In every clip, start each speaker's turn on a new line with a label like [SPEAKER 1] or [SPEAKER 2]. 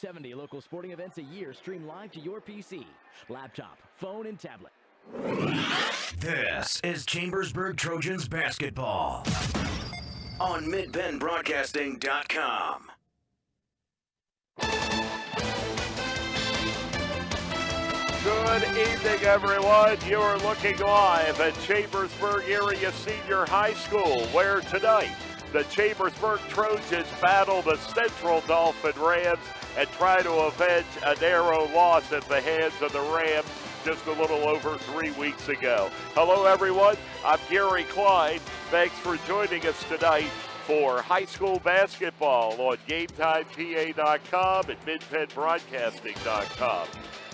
[SPEAKER 1] 70 local sporting events a year stream live to your PC, laptop, phone, and tablet.
[SPEAKER 2] This is Chambersburg Trojans basketball on MidBendBroadcasting.com.
[SPEAKER 3] Good evening, everyone. You are looking live at Chambersburg Area Senior High School, where tonight the Chambersburg Trojans battle the Central Dauphin Rams and try to avenge a narrow loss at the hands of the Rams just a little over 3 weeks ago. Hello, everyone. I'm Gary Klein. Thanks for joining us tonight for high school basketball on GameTimePA.com and MidPennBroadcasting.com.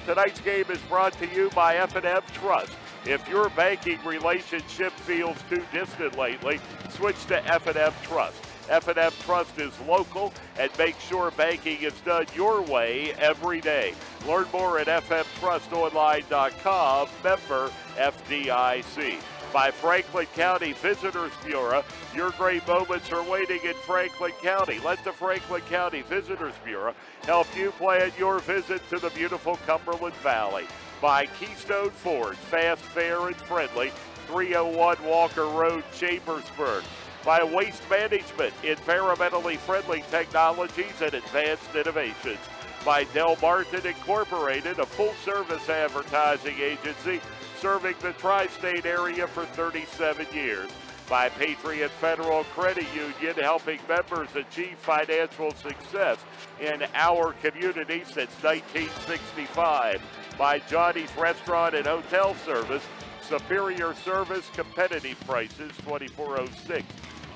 [SPEAKER 3] Tonight's game is brought to you by F&M Trust. If your banking relationship feels too distant lately, switch to F&M Trust. F&M Trust is local and makes sure banking is done your way every day. Learn more at fmtrustonline.com, member FDIC. By Franklin County Visitors Bureau, your great moments are waiting in Franklin County. Let the Franklin County Visitors Bureau help you plan your visit to the beautiful Cumberland Valley. By Keystone Ford, fast, fair, and friendly, 301 Walker Road, Chambersburg. By Waste Management, environmentally friendly technologies and advanced innovations. By Del Martin Incorporated, a full-service advertising agency serving the tri-state area for 37 years. By Patriot Federal Credit Union, helping members achieve financial success in our community since 1965. By Johnny's Restaurant and Hotel Service, superior service, competitive prices, 2406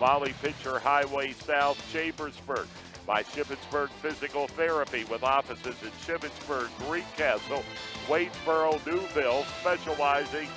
[SPEAKER 3] Molly Pitcher Highway South, Chambersburg. By Shippensburg Physical Therapy with offices in Shippensburg, Greencastle, Waynesboro, Newville, specializing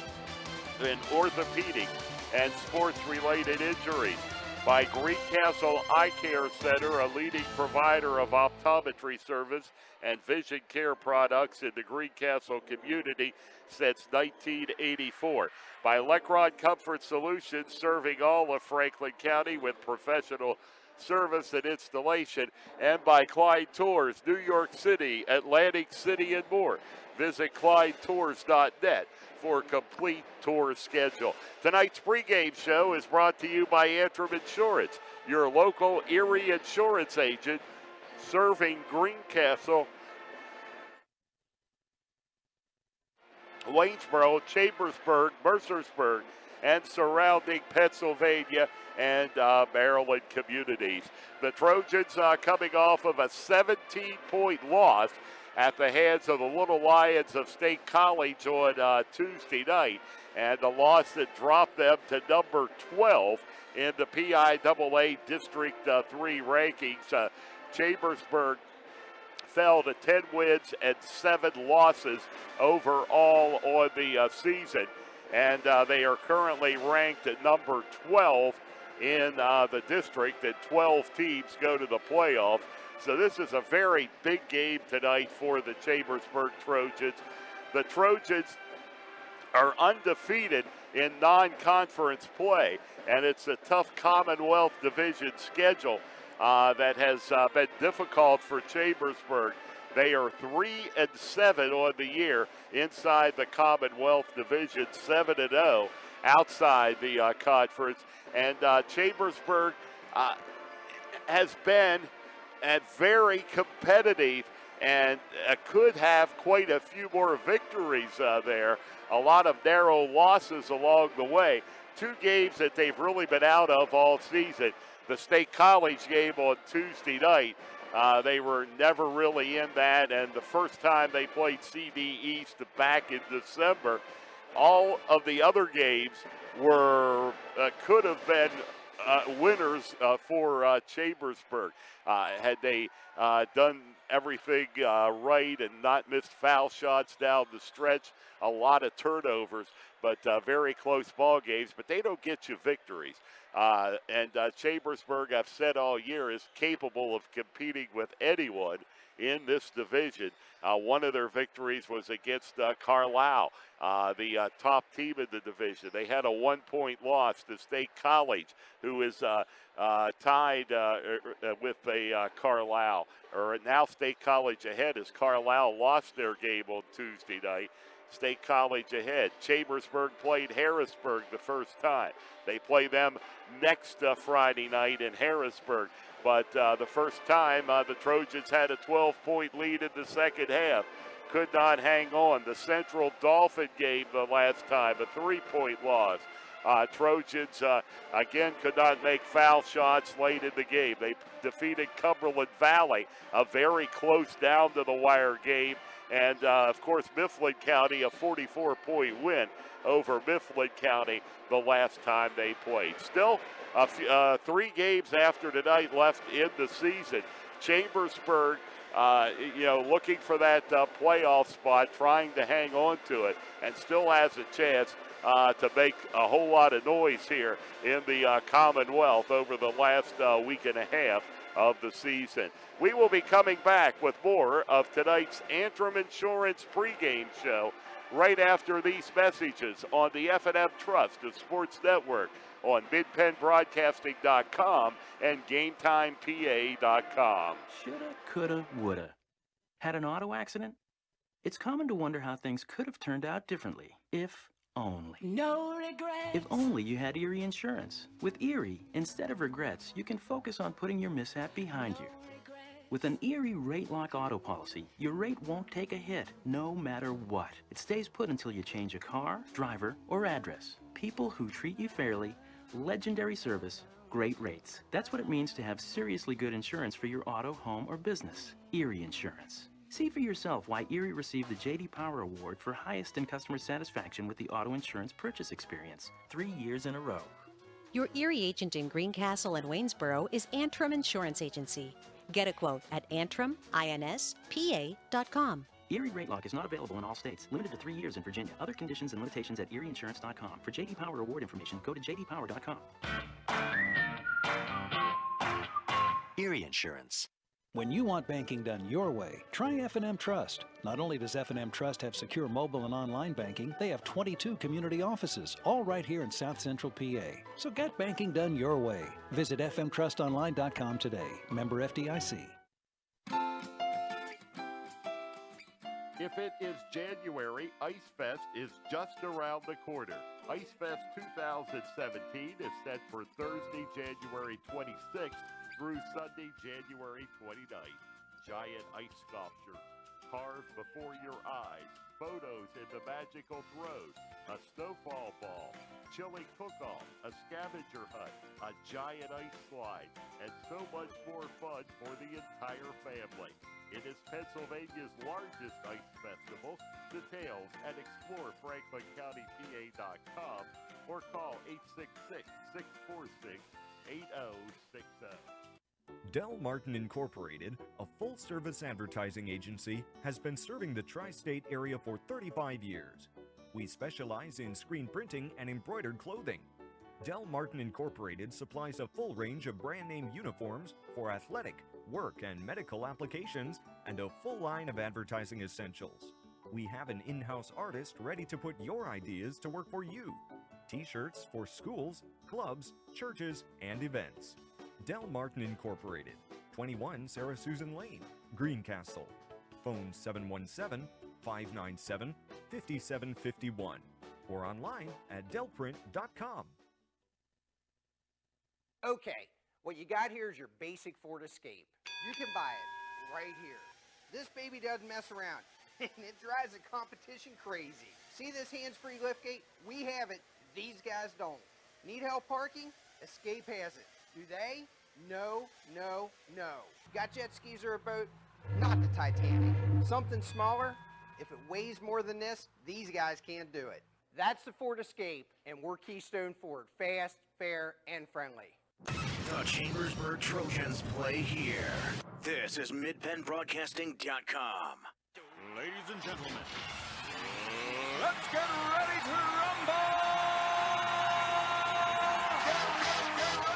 [SPEAKER 3] in orthopedic and sports-related injuries. By Greencastle Eye Care Center, a leading provider of optometry service and vision care products in the Greencastle community since 1984. By Lecron Comfort Solutions, serving all of Franklin County with professional service and installation. And by Klein Tours, New York City, Atlantic City, and more. Visit KleinTours.net for a complete tour schedule. Tonight's pregame show is brought to you by Antrim Insurance, your local Erie insurance agent serving Greencastle, Waynesboro, Chambersburg, Mercersburg, and surrounding Pennsylvania and Maryland communities. The Trojans coming off of a 17-point loss at the hands of the Little Lions of State College on Tuesday night, and the loss that dropped them to number 12 in the PIAA District 3 rankings. Chambersburg fell to 10 wins and 7 losses overall on the season, and they are currently ranked at number 12 in the district, and 12 teams go to the playoffs. So this is a very big game tonight for the Chambersburg Trojans. The Trojans are undefeated in non-conference play, and it's a tough Commonwealth Division schedule that has been difficult for Chambersburg. They are 3-7 on the year inside the Commonwealth Division, 7-0 outside the conference. And Chambersburg has been very competitive and could have quite a few more victories there. A lot of narrow losses along the way. 2 games that they've really been out of all season. The State College game on Tuesday night, they were never really in that, and the first time they played CD East back in December. All of the other games were could have been winners for Chambersburg. Had they done everything right and not missed foul shots down the stretch, a lot of turnovers, but very close ball games, but they don't get you victories. And Chambersburg, I've said all year, is capable of competing with anyone in this division. One of their victories was against Carlisle, the top team in the division. They had a 1-point loss to State College, who is tied with Carlisle. Or now State College ahead as Carlisle lost their game on Tuesday night. State College ahead. Chambersburg played Harrisburg the first time. They play them next Friday night in Harrisburg. But the first time, the Trojans had a 12-point lead in the second half. Could not hang on. The Central Dauphin game the last time, a 3-point loss. Trojans, again, could not make foul shots late in the game. They defeated Cumberland Valley, a very close down-to-the-wire game. And, of course, Mifflin County, a 44-point win over Mifflin County the last time they played. Still, 3 games after tonight left in the season. Chambersburg, looking for that playoff spot, trying to hang on to it, and still has a chance to make a whole lot of noise here in the Commonwealth over the last week and a half of the season. We will be coming back with more of tonight's Antrim Insurance pregame show right after these messages on the F&M Trust of Sports Network on midpennbroadcasting.com and GameTimePA.com.
[SPEAKER 4] Shoulda, coulda, woulda. Had an auto accident? It's common to wonder how things could have turned out differently, if only.
[SPEAKER 5] No regrets.
[SPEAKER 4] If only you had Erie Insurance. With Erie, instead of regrets, you can focus on putting your mishap behind you. With an Erie Rate Lock auto policy, your rate won't take a hit, no matter what. It stays put until you change a car, driver, or address. People who treat you fairly, legendary service, great rates. That's what it means to have seriously good insurance for your auto, home, or business. Erie Insurance. See for yourself why Erie received the J.D. Power Award for highest in customer satisfaction with the auto insurance purchase experience 3 years in a row.
[SPEAKER 6] Your Erie agent in Greencastle and Waynesboro is Antrim Insurance Agency. Get a quote at antriminspa.com.
[SPEAKER 4] Erie Rate Lock is not available in all states. Limited to 3 years in Virginia. Other conditions and limitations at erieinsurance.com. For J.D. Power Award information, go to jdpower.com.
[SPEAKER 7] Erie Insurance.
[SPEAKER 8] When you want banking done your way, try F&M Trust. Not only does F&M Trust have secure mobile and online banking, they have 22 community offices, all right here in South Central PA. So get banking done your way. Visit fmtrustonline.com today. Member FDIC.
[SPEAKER 3] If it is January, Ice Fest is just around the corner. Ice Fest 2017 is set for Thursday, January 26th through Sunday, January 29th. Giant ice sculptures carved before your eyes, photos in the magical throws, a snowfall ball, chili cook-off, a scavenger hunt, a giant ice slide, and so much more fun for the entire family. It is Pennsylvania's largest ice festival. Details at explorefranklincountypa.com or call 866-646-8060.
[SPEAKER 9] Del Martin Incorporated, a full-service advertising agency, has been serving the tri-state area for 35 years. We specialize in screen printing and embroidered clothing. Del Martin Incorporated supplies a full range of brand-name uniforms for athletic, work, and medical applications, and a full line of advertising essentials. We have an in-house artist ready to put your ideas to work for you. T-shirts for schools, clubs, churches, and events. Del Martin Incorporated, 21 Sarah Susan Lane, Greencastle. Phone 717-597-5751 or online at delprint.com.
[SPEAKER 10] Okay, what you got here is your basic Ford Escape. You can buy it right here. This baby doesn't mess around, and it drives the competition crazy. See this hands-free liftgate? We have it. These guys don't. Need help parking? Escape has it. Do they? No, no, no. Got jet skis or a boat? Not the Titanic. Something smaller? If it weighs more than this, these guys can't do it. That's the Ford Escape, and we're Keystone Ford. Fast, fair, and friendly.
[SPEAKER 2] The Chambersburg Trojans play here. This is MidPennBroadcasting.com.
[SPEAKER 11] Ladies and gentlemen, let's get ready to rumble!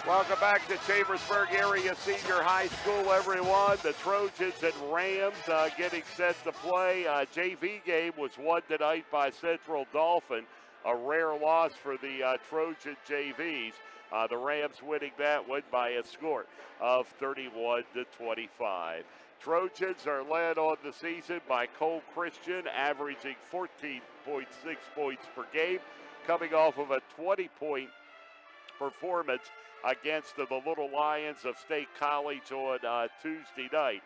[SPEAKER 3] Welcome back to Chambersburg Area Senior High School, everyone. The Trojans and Rams getting set to play. JV game was won tonight by Central Dauphin. A rare loss for the Trojan JVs. The Rams winning that one by a score of 31-25. Trojans are led on the season by Cole Christian, averaging 14.6 points per game, coming off of a 20-point performance against the Little Lions of State College on Tuesday night.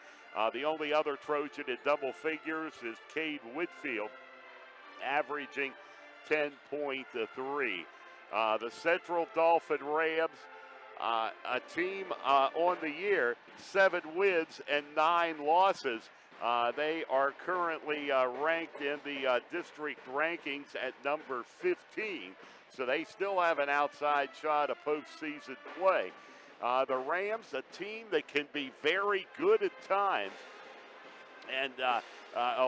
[SPEAKER 3] The only other Trojan in double figures is Cade Whitfield, averaging 10.3. The Central Dauphin Rams, a team on the year, 7 wins and 9 losses. They are currently ranked in the district rankings at number 15. So they still have an outside shot of postseason play. The Rams, a team that can be very good at times. And a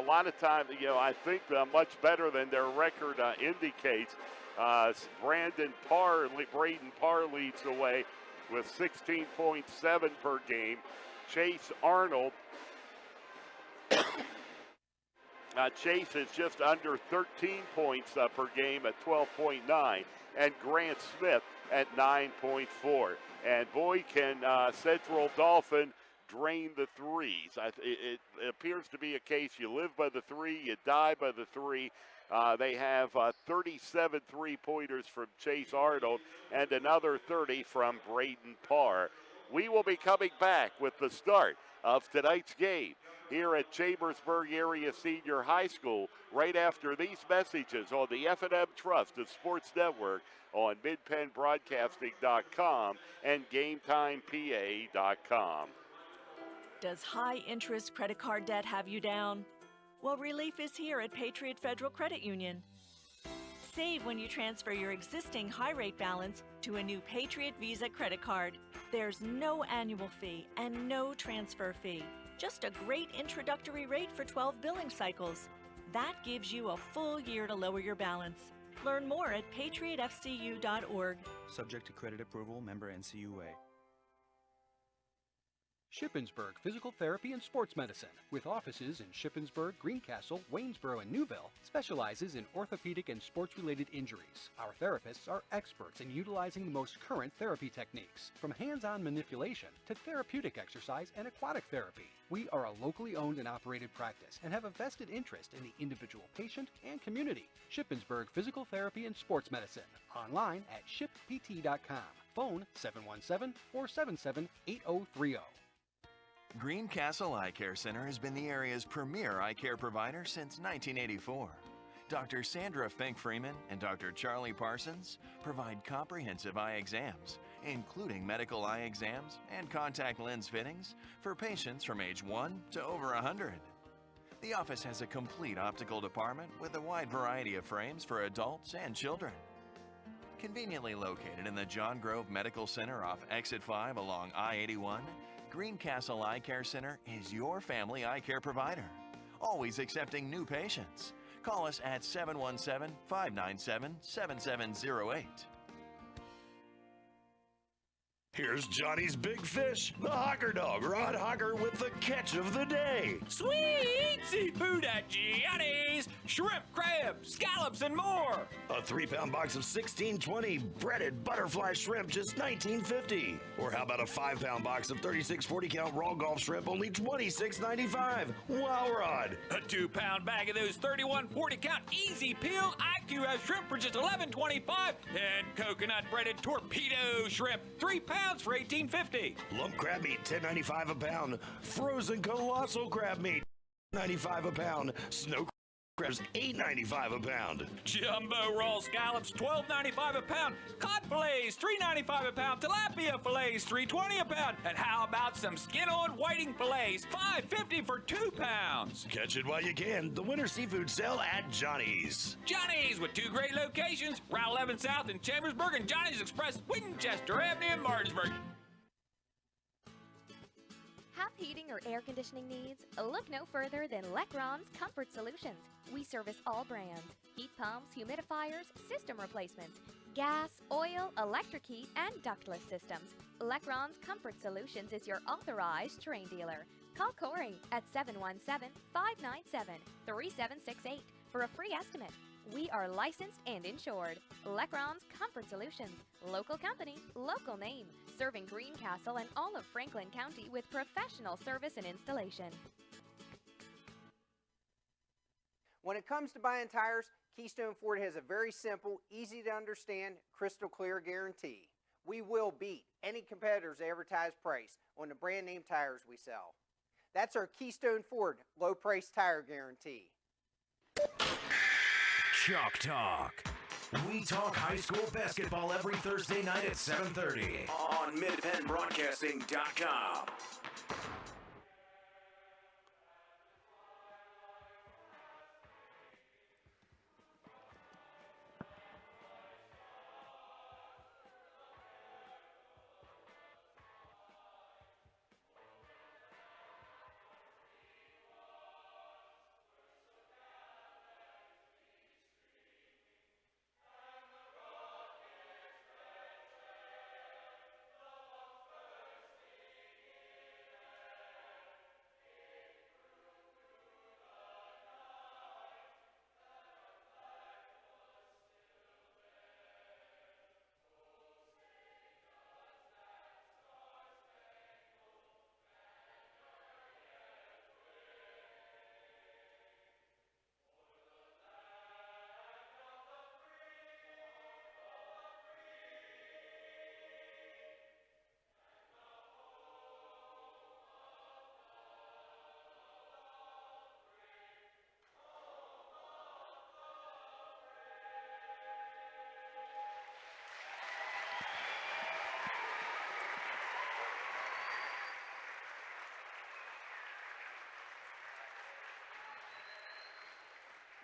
[SPEAKER 3] lot of times, I think much better than their record indicates. Braden Parr leads the way with 16.7 per game. Chase Arnold. Chase is just under 13 points per game at 12.9, and Grant Smith at 9.4. And boy, can Central Dauphin drain the threes. It appears to be a case you live by the three, you die by the three. They have 37 three-pointers from Chase Arnold and another 30 from Braden Parr. We will be coming back with the start of tonight's game here at Chambersburg Area Senior High School right after these messages on the F&M Trust of Sports Network on MidPennBroadcasting.com and GameTimePA.com.
[SPEAKER 5] Does high-interest credit card debt have you down? Well, relief is here at Patriot Federal Credit Union. Save when you transfer your existing high-rate balance to a new Patriot Visa credit card. There's no annual fee and no transfer fee. Just a great introductory rate for 12 billing cycles. That gives you a full year to lower your balance. Learn more at patriotfcu.org.
[SPEAKER 12] Subject to credit approval, member NCUA.
[SPEAKER 13] Shippensburg Physical Therapy and Sports Medicine, with offices in Shippensburg, Greencastle, Waynesboro, and Newville, specializes in orthopedic and sports-related injuries. Our therapists are experts in utilizing the most current therapy techniques, from hands-on manipulation to therapeutic exercise and aquatic therapy. We are a locally owned and operated practice and have a vested interest in the individual patient and community. Shippensburg Physical Therapy and Sports Medicine, online at shippt.com. Phone 717-477-8030.
[SPEAKER 14] Greencastle Eye Care Center has been the area's premier eye care provider since 1984. Dr. Sandra Fink-Freeman and Dr. Charlie Parsons provide comprehensive eye exams, including medical eye exams and contact lens fittings for patients from age 1 to over 100. The office has a complete optical department with a wide variety of frames for adults and children. Conveniently located in the John Grove Medical Center off Exit 5 along I-81, Greencastle Eye Care Center is your family eye care provider, always accepting new patients. Call us at 717-597-7708.
[SPEAKER 11] Here's Johnny's Big Fish, the Hogger Dog, Rod Hogger with the catch of the day.
[SPEAKER 15] Sweet seafood at Johnny's. Shrimp, crab, scallops, and more.
[SPEAKER 11] A 3-pound box of 1620 breaded butterfly shrimp, just $19.50. Or how about a 5-pound box of 36 40-count raw Gulf shrimp, only $26.95. Wow, Rod.
[SPEAKER 15] A 2-pound bag of those 31 40-count easy peel IQF shrimp for just $11.25. And coconut breaded torpedo shrimp, 3 pounds for $18.50.
[SPEAKER 11] Lump crab meat, $10.95 a pound. Frozen colossal crab meat, $9.95 a pound. Snow crabs, $8.95 a pound.
[SPEAKER 15] Jumbo raw scallops, $12.95 a pound. Cod fillets, $3.95 a pound. Tilapia fillets, $3.20 a pound. And how about some skin-on whiting fillets, $5.50 for 2 pounds.
[SPEAKER 11] Catch it while you can. The winter seafood sale at Johnny's.
[SPEAKER 15] Johnny's with 2 great locations, Route 11 South in Chambersburg and Johnny's Express, Winchester Avenue in Martinsburg.
[SPEAKER 16] Have heating or air conditioning needs? Look no further than Lecron's Comfort Solutions. We service all brands: heat pumps, humidifiers, system replacements, gas, oil, electric heat, and ductless systems. Lecron's Comfort Solutions is your authorized terrain dealer. Call Corey at 717-597-3768 for a free estimate. We are licensed and insured. Lecron's Comfort Solutions. Local company, local name. Serving Greencastle and all of Franklin County with professional service and installation.
[SPEAKER 10] When it comes to buying tires, Keystone Ford has a very simple, easy to understand, crystal clear guarantee. We will beat any competitor's advertised price on the brand name tires we sell. That's our Keystone Ford low price tire guarantee.
[SPEAKER 2] Chalk Talk. We talk high school basketball every Thursday night at 7:30 on MidPennBroadcasting.com.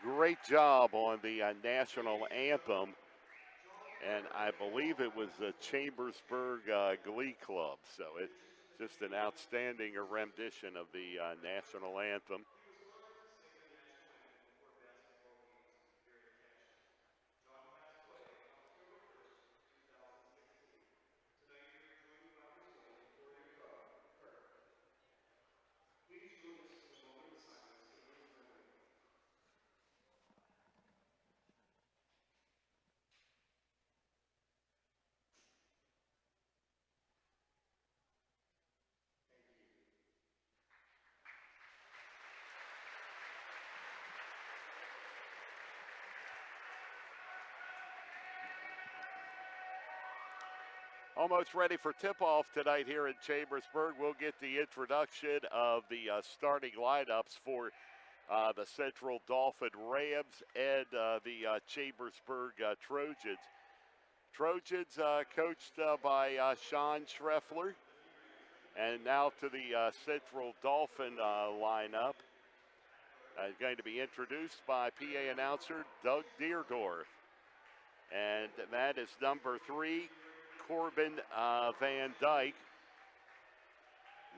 [SPEAKER 3] Great job on the national anthem, and I believe it was the Chambersburg Glee Club. So it's just an outstanding rendition of the national anthem. Almost ready for tip-off tonight here in Chambersburg. We'll get the introduction of the starting lineups for the Central Dauphin Rams and the Chambersburg Trojans. Trojans coached by Sean Schreffler. And now to the Central Dauphin lineup. Going to be introduced by PA announcer Doug Deerdorf. And that is number 3, Corbin Van Dyke.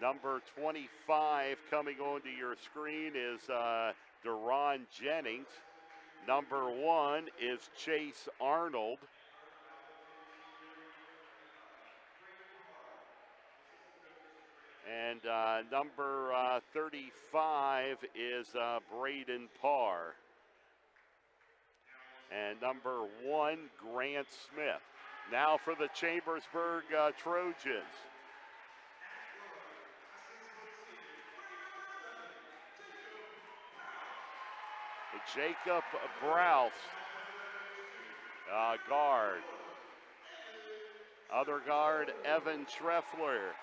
[SPEAKER 3] Number 25 coming onto your screen is Deron Jennings. Number 1 is Chase Arnold. And number 35 is Braden Parr. And number 1, Grant Smith. Now for the Chambersburg Trojans. Jacob Brous, guard. Other guard, Evan Schreffler.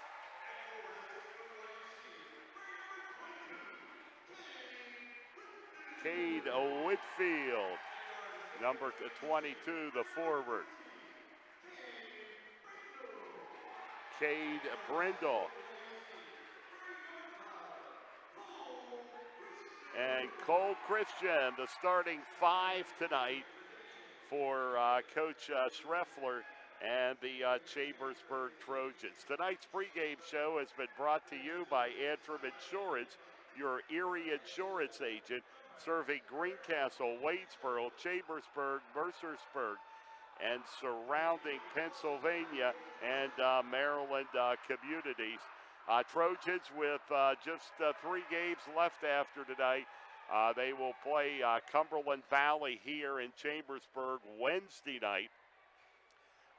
[SPEAKER 3] Cade Whitfield, number 22, the forward. Cade Brindle. And Cole Christian, the starting 5 tonight for Coach Schreffler and the Chambersburg Trojans. Tonight's pregame show has been brought to you by Antrim Insurance, your Erie insurance agent, serving Greencastle, Waynesboro, Chambersburg, Mercersburg, and surrounding Pennsylvania and Maryland communities. Trojans with just 3 games left after tonight. They will play Cumberland Valley here in Chambersburg Wednesday night.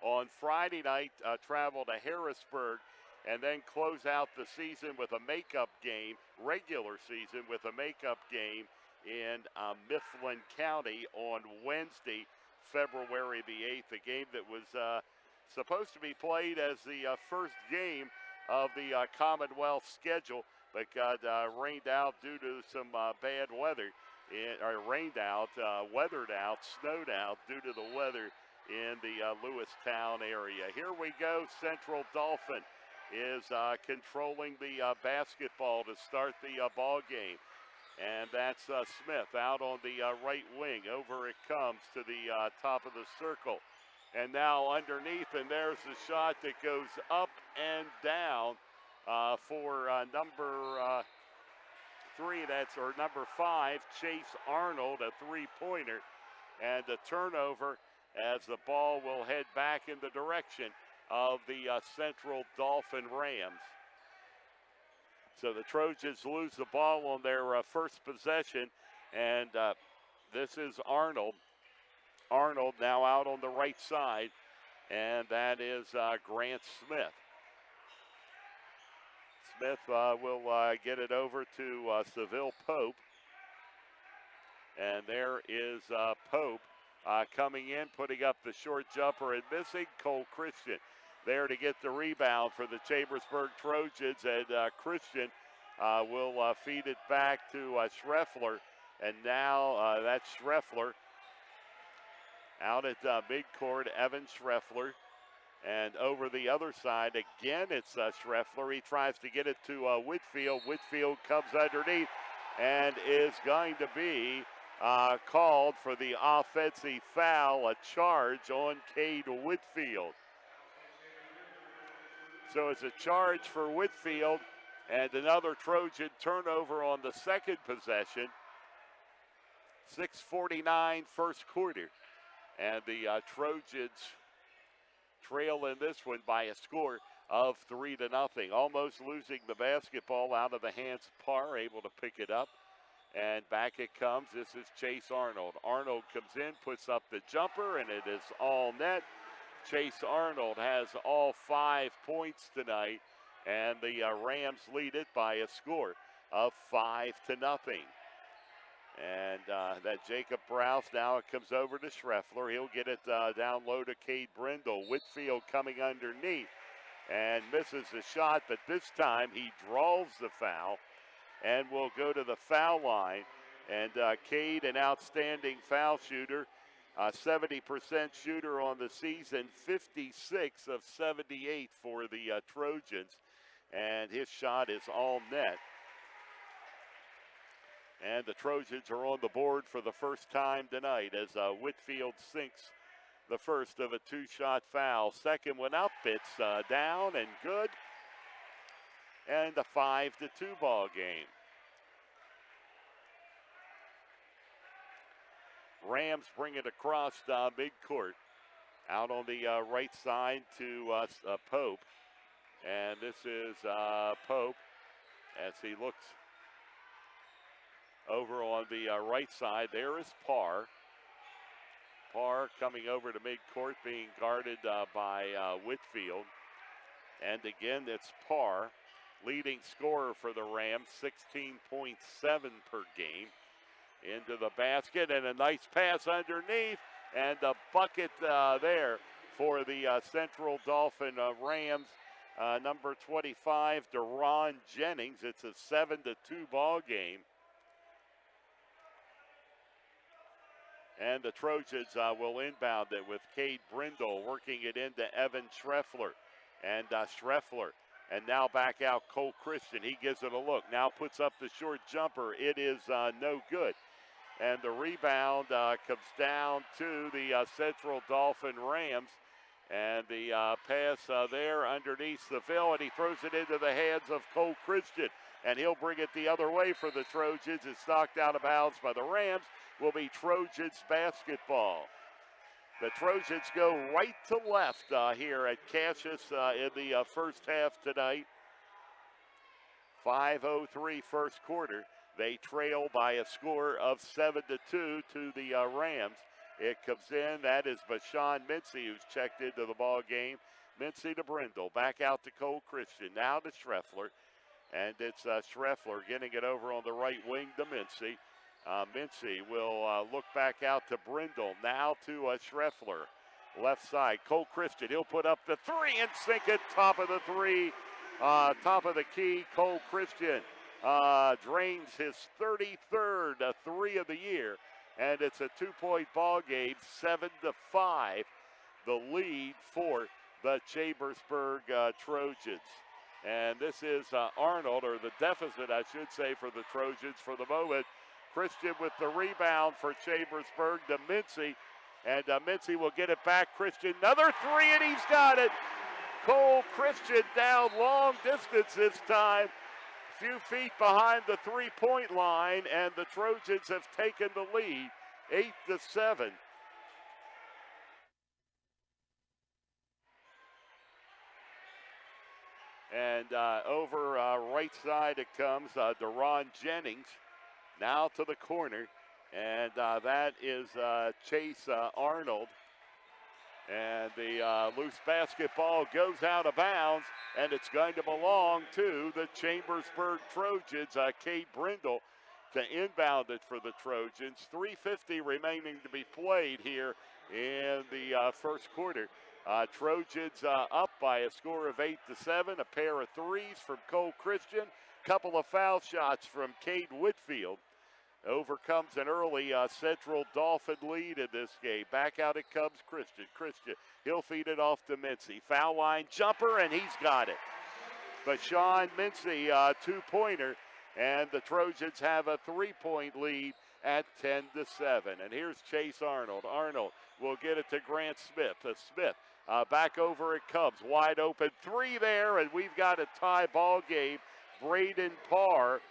[SPEAKER 3] On Friday night, travel to Harrisburg, and then close out the season with a makeup game, regular season with a makeup game in Mifflin County on Wednesday, February the 8th, a game that was supposed to be played as the first game of the Commonwealth schedule, but got rained out due to some bad weather. Rained out, weathered out, snowed out due to the weather in the Lewistown area. Here we go. Central Dauphin is controlling the basketball to start the ball game. And that's Smith out on the right wing. Over it comes to the top of the circle. And now underneath, and there's the shot that goes up and down for number 3, or number 5, Chase Arnold, a three-pointer. And a turnover as the ball will head back in the direction of the Central Dauphin Rams. So the Trojans lose the ball on their first possession, and this is Arnold. Arnold now out on the right side, and that is Grant Smith. Smith will get it over to Seville Pope, and there is Pope coming in, putting up the short jumper and missing. Cole Christian there to get the rebound for the Chambersburg Trojans, and Christian will feed it back to Schreffler, and now that's Schreffler out at midcourt, Evan Schreffler, and over the other side again it's Schreffler. He tries to get it to Whitfield. Whitfield comes underneath and is going to be called for the offensive foul, a charge on Cade Whitfield. So it's a charge for Whitfield and another Trojan turnover on the second possession. 6:49 first quarter. And the Trojans trail in this one by a score of 3-0. Almost losing the basketball out of the hands of Parr, able to pick it up. And back it comes. This is Chase Arnold. Arnold comes in, puts up the jumper, and it is all net. Chase Arnold has all 5 points tonight, and the Rams lead it by a score of 5-0. And that Jacob Browse, now it comes over to Schreffler. He'll get it down low to Cade Brindle. Whitfield coming underneath and misses the shot, but this time he draws the foul and will go to the foul line. And Cade, an outstanding foul shooter, 70% shooter on the season, 56 of 78 for the Trojans. And his shot is all net. And the Trojans are on the board for the first time tonight as Whitfield sinks the first of a 2-shot foul. Second one up, it's down and good. And a 5-2 ball game. Rams bring it across midcourt. Out on the right side to Pope. And this is Pope as he looks over on the right side. There is Parr. Parr coming over to midcourt, being guarded by Whitfield. And again, it's Parr, leading scorer for the Rams, 16.7 per game. Into the basket, and a nice pass underneath, and a bucket there for the Central Dauphin Rams. Number 25, Deron Jennings. It's a 7-2 ball game. And the Trojans will inbound it with Cade Brindle working it into Evan Schreffler. And Schreffler. And now back out Cole Christian. He gives it a look. Now puts up the short jumper. It is no good. And the rebound comes down to the Central Dauphin Rams. And the pass there underneath Seville, and he throws it into the hands of Cole Christian. And he'll bring it the other way for the Trojans. It's knocked out of bounds by the Rams. Will be Trojans basketball. The Trojans go right to left here at Cassius in the first half tonight. 5:03 first quarter. They trail by a score of 7-2 to the Rams. It comes in. That is Bashan Mincy who's checked into the ball game. Mincy to Brindle. Back out to Cole Christian. Now to Schreffler. And it's Schreffler getting it over on the right wing to Mincy. Mincy will look back out to Brindle. Now to Schreffler. Left side. Cole Christian. He'll put up the three and sink it. Top of the three. Top of the key. Cole Christian drains his 33rd three of the year. And it's a 2-point ball game, 7-5. The lead for the Chambersburg Trojans. And this is Arnold, or the deficit, I should say, for the Trojans for the moment. Christian with the rebound for Chambersburg to Mincy. And Mincy will get it back. Christian, another three, and he's got it. Cole Christian down long distance this time. Few feet behind the three-point line, and the Trojans have taken the lead, 8-7. And over right side it comes, Deron Jennings now to the corner, and that is Chase Arnold. And the loose basketball goes out of bounds, and it's going to belong to the Chambersburg Trojans. Cade Brindle to inbound it for the Trojans. 3:50 remaining to be played here in the first quarter. Trojans up by a score of 8-7. A pair of threes from Cole Christian. Couple of foul shots from Cade Whitfield. Overcomes an early Central Dauphin lead in this game. Back out it comes Christian. Christian, he'll feed it off to Mincy. Foul line jumper, and he's got it. Bashan Mincy, two-pointer, and the Trojans have a 3-point lead at 10-7. And here's Chase Arnold. Arnold will get it to Grant Smith. Smith, back over it comes. Wide open three there, and we've got a tie ball game. Braden Parr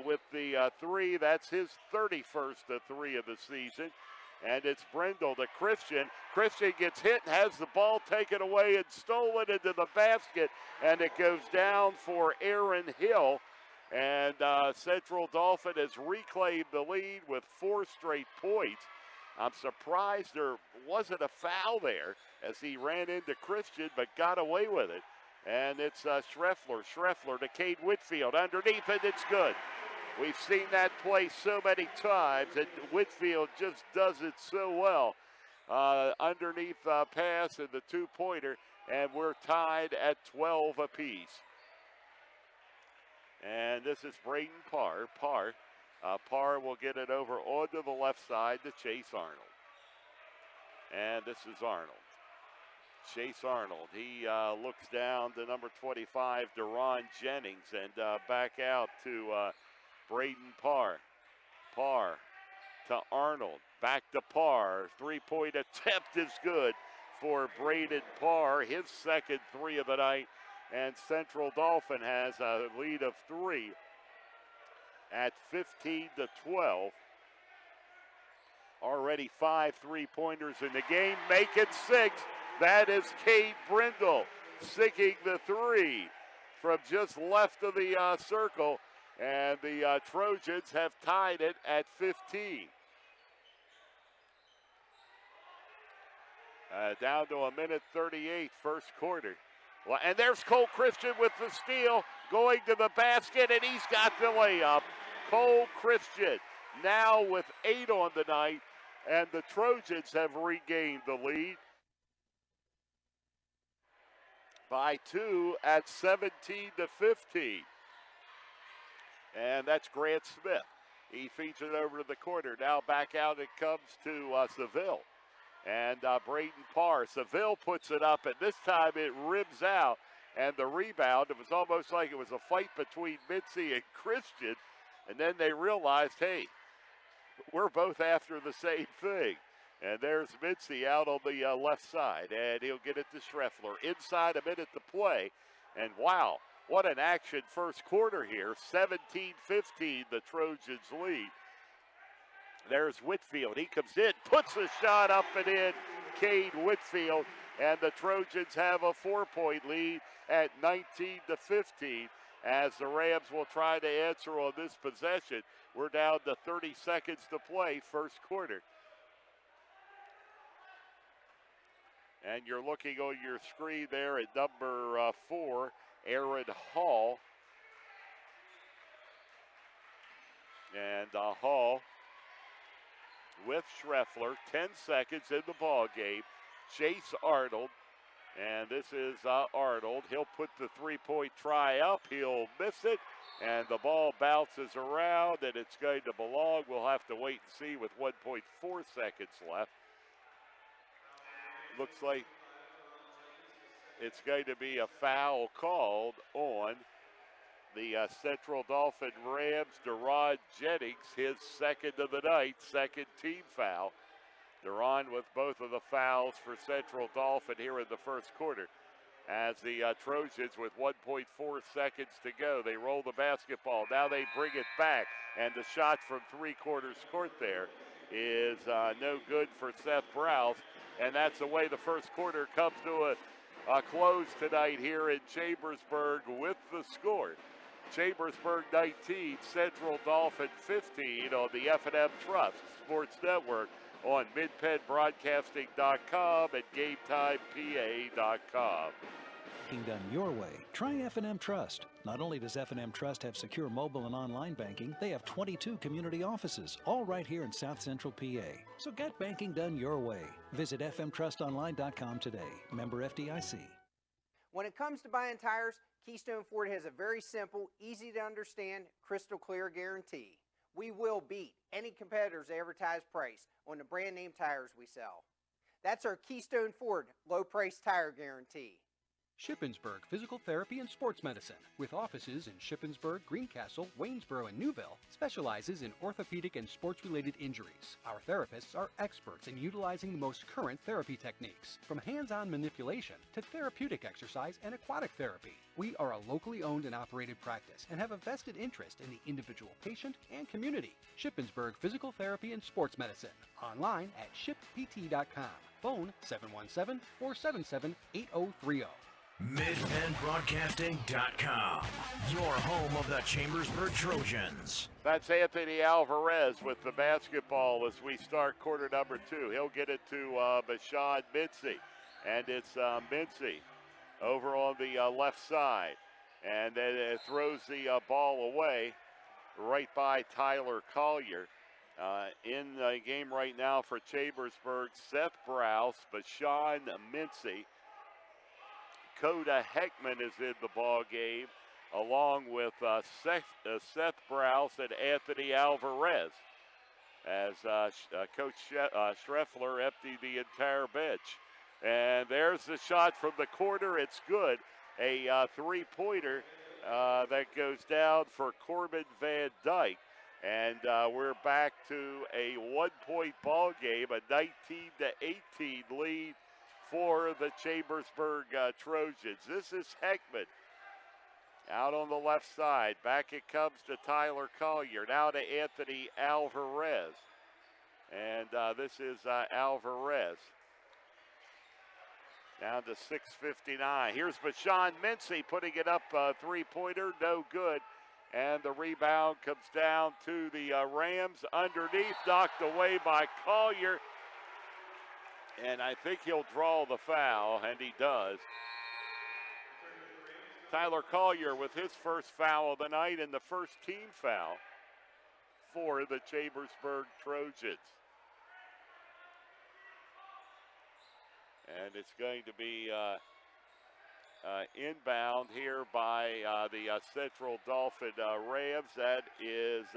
[SPEAKER 3] with the three. That's his 31st three of the season. And it's Brindle to Christian. Christian gets hit and has the ball taken away and stolen into the basket. And it goes down for Aaron Hill. And Central Dauphin has reclaimed the lead with 4 straight points. I'm surprised there wasn't a foul there as he ran into Christian but got away with it. And it's Schreffler. Schreffler to Cade Whitfield. Underneath it, it's good. We've seen that play so many times, and Whitfield just does it so well. Underneath pass and the two-pointer, and we're tied at 12 apiece. And this is Braden Parr. Parr will get it over onto the left side to Chase Arnold. And this is Arnold. Chase Arnold, he looks down to number 25, Deron Jennings, and back out to Braden Parr. Parr to Arnold, back to Parr. 3-point attempt is good for Braden Parr, his second three of the night. And Central Dauphin has a lead of 3 at 15-12. Already 5 3-pointers in the game, make it 6. That is Cade Brindle sinking the three from just left of the circle. And the Trojans have tied it at 15. Down to 1:38, first quarter. Well, and there's Cole Christian with the steal, going to the basket, and he's got the layup. Cole Christian now with 8 on the night, and the Trojans have regained the lead by 2 at 17-15. And that's Grant Smith. He feeds it over to the corner. Now back out it comes to Seville. And Braden Parr. Seville puts it up, and this time it ribs out. And the rebound, it was almost like it was a fight between Mincy and Christian. And then they realized, hey, we're both after the same thing. And there's Mincy out on the left side, and he'll get it to Schreffler. Inside a minute to play, and wow, what an action first quarter here. 17-15, the Trojans lead. There's Whitfield. He comes in, puts a shot up and in. Cade Whitfield, and the Trojans have a 4-point lead at 19-15 as the Rams will try to answer on this possession. We're down to 30 seconds to play, first quarter. And you're looking on your screen there at number 4, Aaron Hall. And Hall with Schreffler, 10 seconds in the ball game. Chase Arnold, and this is Arnold. He'll put the three-point try up. He'll miss it, and the ball bounces around, and it's going to belong. We'll have to wait and see with 1.4 seconds left. Looks like it's going to be a foul called on the Central Dauphin Rams. Deron Jennings, his second of the night, second team foul. Deron with both of the fouls for Central Dauphin here in the first quarter. As the Trojans with 1.4 seconds to go, they roll the basketball. Now they bring it back, and the shot from three-quarters court there is no good for Seth Browse, and that's the way the first quarter comes to a close tonight here in Chambersburg with the score. Chambersburg 19, Central Dauphin 15 on the F&M Trust Sports Network on MidPennBroadcasting.com and GameTimePA.com.
[SPEAKER 8] Banking done your way. Try F&M Trust. Not only does F&M Trust have secure mobile and online banking, they have 22 community offices, all right here in South Central PA. So get banking done your way. Visit fmtrustonline.com today. Member FDIC.
[SPEAKER 10] When it comes to buying tires, Keystone Ford has a very simple, easy to understand, crystal clear guarantee. We will beat any competitor's advertised price on the brand name tires we sell. That's our Keystone Ford low price tire guarantee.
[SPEAKER 13] Shippensburg Physical Therapy and Sports Medicine, with offices in Shippensburg, Greencastle, Waynesboro, and Newville, specializes in orthopedic and sports-related injuries. Our therapists are experts in utilizing the most current therapy techniques, from hands-on manipulation to therapeutic exercise and aquatic therapy. We are a locally owned and operated practice and have a vested interest in the individual patient and community. Shippensburg Physical Therapy and Sports Medicine, online at shippt.com. Phone 717-477-8030.
[SPEAKER 2] MidPennBroadcasting.com, your home of the Chambersburg Trojans.
[SPEAKER 3] That's Anthony Alvarez with the basketball as we start quarter number 2. He'll get it to Bashawn Mincy, and it's Mincy over on the left side, and then it throws the ball away right by Tyler Collier. In the game right now for Chambersburg, Seth Browse, Bashawn Mincy, Coda Heckman is in the ball game, along with Seth Browse and Anthony Alvarez, as Coach Schreffler emptied the entire bench. And there's the shot from the corner. It's good. A three-pointer that goes down for Corbin Van Dyke. And we're back to a one-point ball game, a 19-18 lead for the Chambersburg Trojans. This is Heckman out on the left side. Back it comes to Tyler Collier. Now to Anthony Alvarez. And this is Alvarez. Down to 6:59. Here's Bashawn Mincy putting it up, three-pointer, no good. And the rebound comes down to the Rams underneath, knocked away by Collier. And I think he'll draw the foul, and he does. Tyler Collier with his first foul of the night and the first team foul for the Chambersburg Trojans. And it's going to be inbound here by the Central Dauphin Rams. That is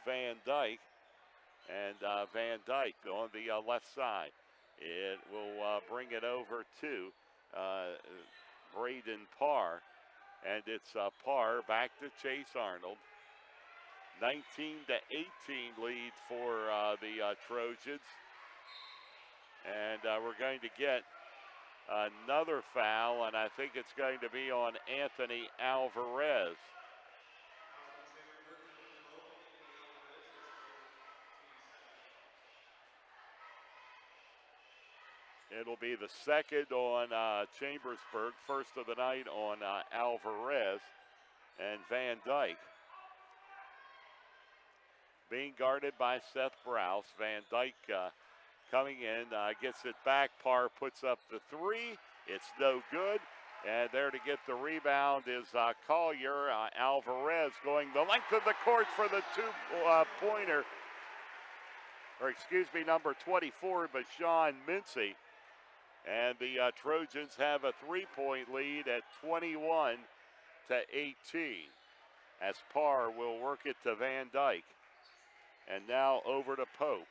[SPEAKER 3] Van Dyke. And Van Dyke on the left side. It will bring it over to Braden Parr. And it's Parr back to Chase Arnold. 19-18 lead for the Trojans. And we're going to get another foul, and I think it's going to be on Anthony Alvarez. It'll be the second on Chambersburg, first of the night on Alvarez and Van Dyke. Being guarded by Seth Browse. Van Dyke coming in, gets it back. Parr puts up the three. It's no good. And there to get the rebound is Collier. Alvarez going the length of the court for the two-pointer. Number 24, Bashawn Mincy. And the Trojans have a three-point lead at 21-18. As Parr will work it to Van Dyke. And now over to Pope.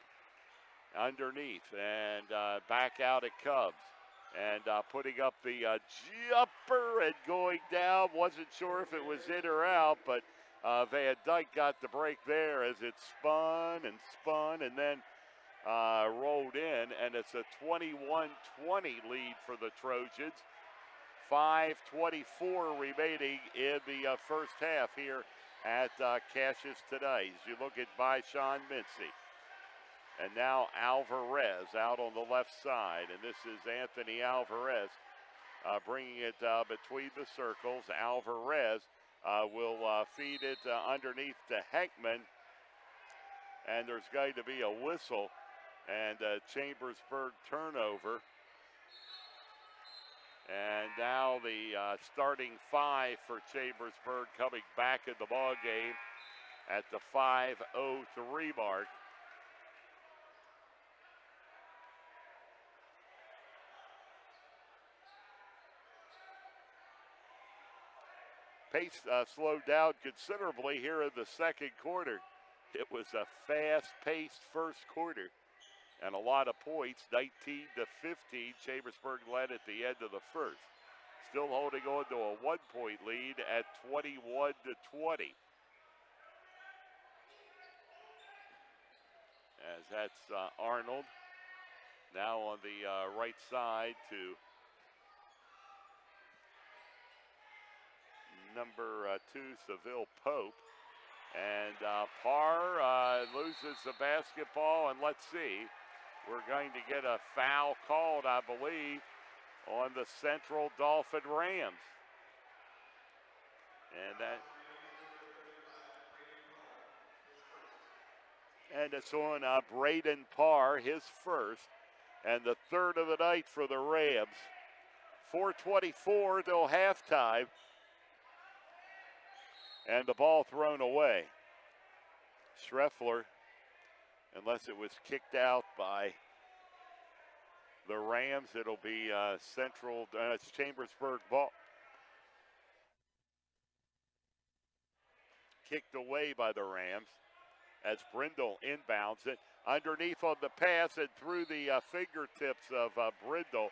[SPEAKER 3] Underneath and back out at Cubs. And putting up the jumper and going down. Wasn't sure if it was in or out, but Van Dyke got the break there as it spun and then rolled in. And it's a 21-20 lead for the Trojans. 5:24 remaining in the first half here at Cassius today. As you look at Bashawn Mincy. And now Alvarez out on the left side. And this is Anthony Alvarez bringing it between the circles. Alvarez will feed it underneath to Heckman. And there's going to be a whistle and a Chambersburg turnover. And now the starting five for Chambersburg coming back in the ball game at the 5:03 mark. Pace slowed down considerably here in the second quarter. It was a fast-paced first quarter and a lot of points, 19-15. Chambersburg led at the end of the first. Still holding on to a one-point lead at 21-20. As that's Arnold now on the right side to number 2, Seville Pope. And Parr loses the basketball, and let's see. We're going to get a foul called, I believe, on the Central Dauphin Rams. And it's on Braden Parr, his first, and the third of the night for the Rams. 4:24 till halftime. And the ball thrown away. Schreffler, unless it was kicked out by the Rams, it'll be it's Chambersburg ball. Kicked away by the Rams as Brindle inbounds it. Underneath on the pass and through the fingertips of Brindle.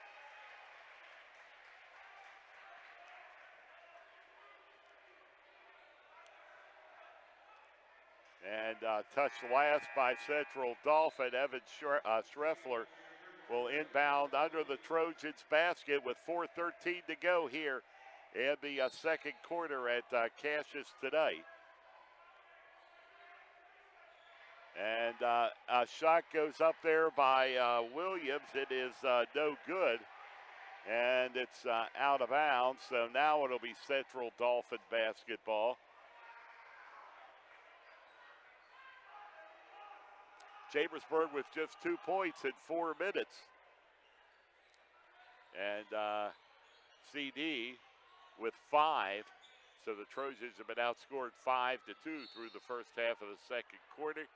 [SPEAKER 3] And touched last by Central Dauphin. Evan Schreffler will inbound under the Trojans basket with 4:13 to go here in the second quarter at Cassius today. And a shot goes up there by Williams. It is no good. And it's out of bounds. So now it'll be Central Dauphin basketball. Chambersburg with just 2 points in 4 minutes. And CD with 5. So the Trojans have been outscored 5-2 through the first half of the second quarter.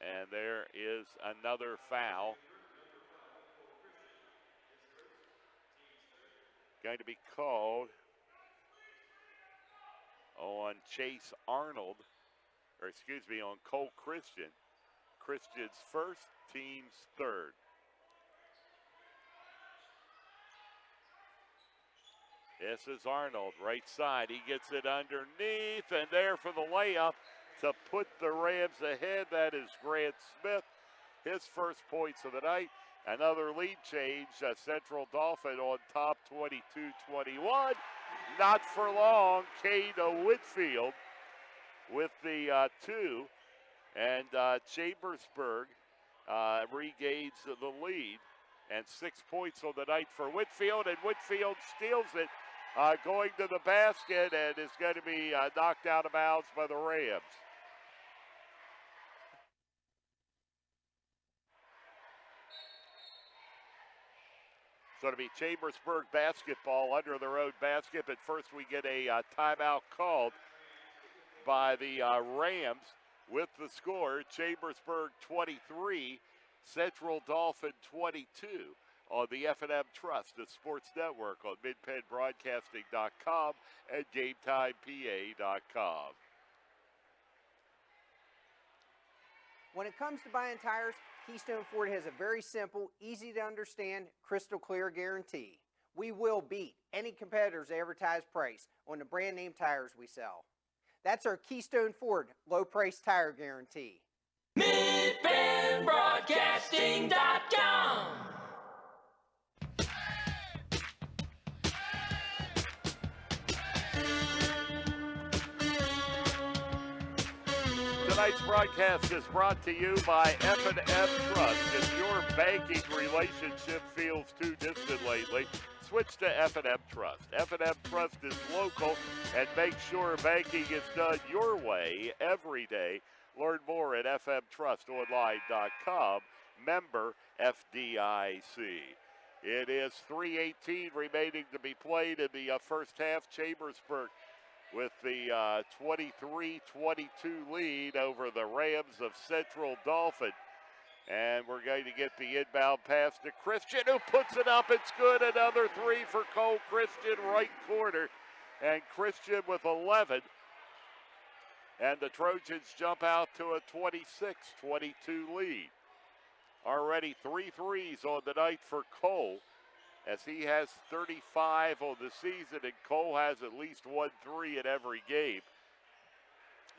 [SPEAKER 3] And there is another foul. Going to be called on Chase Arnold, on Cole Christian. Christian's first, team's third. This is Arnold, right side. He gets it underneath, and there for the layup to put the Rams ahead. That is Grant Smith, his first points of the night. Another lead change, Central Dauphin on top, 22-21. Not for long, Cade Whitfield with the 2. And Chambersburg regains the lead And 6 points on the night for Whitfield, and Whitfield steals it, going to the basket, and is going to be knocked out of bounds by the Rams. It's going to be Chambersburg basketball under their own basket, but first we get a timeout called by the Rams with the score, Chambersburg 23, Central Dauphin 22 on the F&M Trust, the Sports Network on MidPennBroadcasting.com and GameTimePA.com.
[SPEAKER 10] When it comes to buying tires, Keystone Ford has a very simple, easy to understand, crystal clear guarantee. We will beat any competitor's advertised price on the brand name tires we sell. That's our Keystone Ford low price tire guarantee.
[SPEAKER 17] MidPennBroadcasting.com.
[SPEAKER 3] Tonight's broadcast is brought to you by F&M Trust. If your banking relationship feels too distant lately, switch to F&M Trust. F&M Trust is local and makes sure banking is done your way every day. Learn more at fmtrustonline.com. Member FDIC. It is 3:18 remaining to be played in the first half. Chambersburg with the 23-22 lead over the Rams of Central Dauphin. And we're going to get the inbound pass to Christian, who puts it up. It's good. Another three for Cole Christian, right corner. And Christian with 11. And the Trojans jump out to a 26-22 lead. Already 3 threes on the night for Cole, as he has 35 on the season, and Cole has at least 1 3 in every game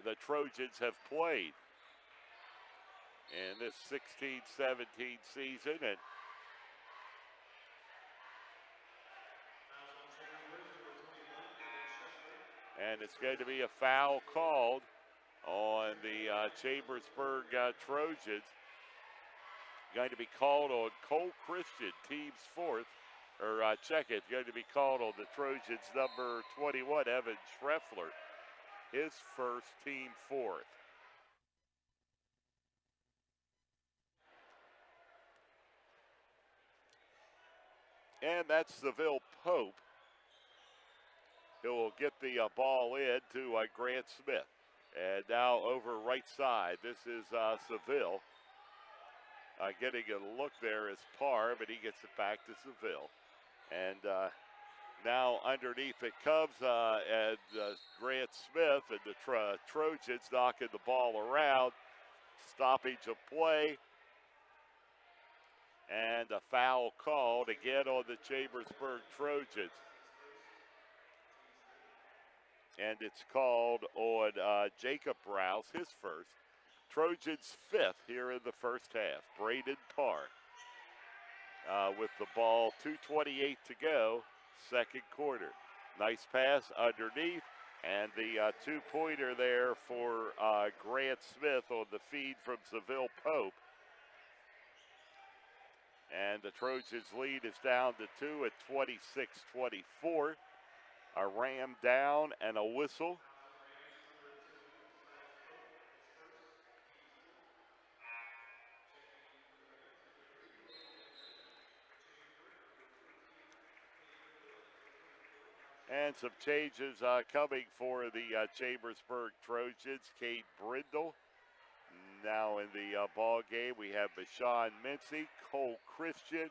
[SPEAKER 3] the Trojans have played in this 16-17 season. And it's going to be a foul called on the Chambersburg Trojans. Going to be called on Cole Christian, team's fourth. Check it, going to be called on the Trojans, number 21, Evan Schreffler, his first, team fourth. And that's Seville Pope, who will get the ball in to Grant Smith. And now over right side, this is Seville. Getting a look there is Parr, but he gets it back to Seville. And now underneath it comes Grant Smith, and the Trojans knocking the ball around. Stoppage of play. And a foul called again on the Chambersburg Trojans. And it's called on Jacob Rouse, his first. Trojans fifth here in the first half. Braden Parr with the ball, 2:28 to go, second quarter. Nice pass underneath, and the two-pointer there for Grant Smith on the feed from Seville Pope. And the Trojans lead is down to 2 at 26-24. A ram down and a whistle. And some changes coming for the Chambersburg Trojans. Kate Brindle now in the ball game. We have Bashan Mincy, Cole Christian,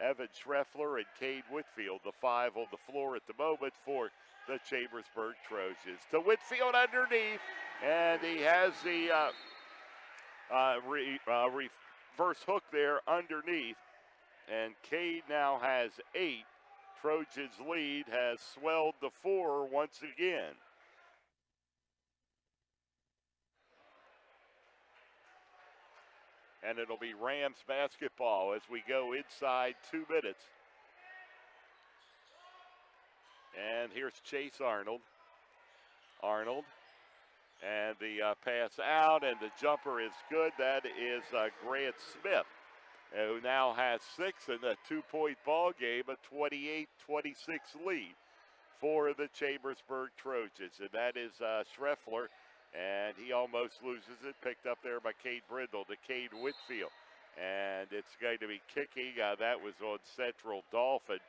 [SPEAKER 3] Evan Schreffler, and Cade Whitfield, the 5 on the floor at the moment for the Chambersburg Trojans. To Whitfield underneath, and he has the reverse hook there underneath. And Cade now has 8. Trojans' lead has swelled to 4 once again. And it'll be Rams basketball as we go inside 2 minutes. And here's Chase Arnold. Arnold. And the pass out, and the jumper is good. That is Grant Smith who now has 6 in the 2-point ball game, a 28-26 lead for the Chambersburg Trojans. And that is Schreffler, and he almost loses it. Picked up there by Cade Brindle to Cade Whitfield. And it's going to be kicking. That was on Central Dauphin,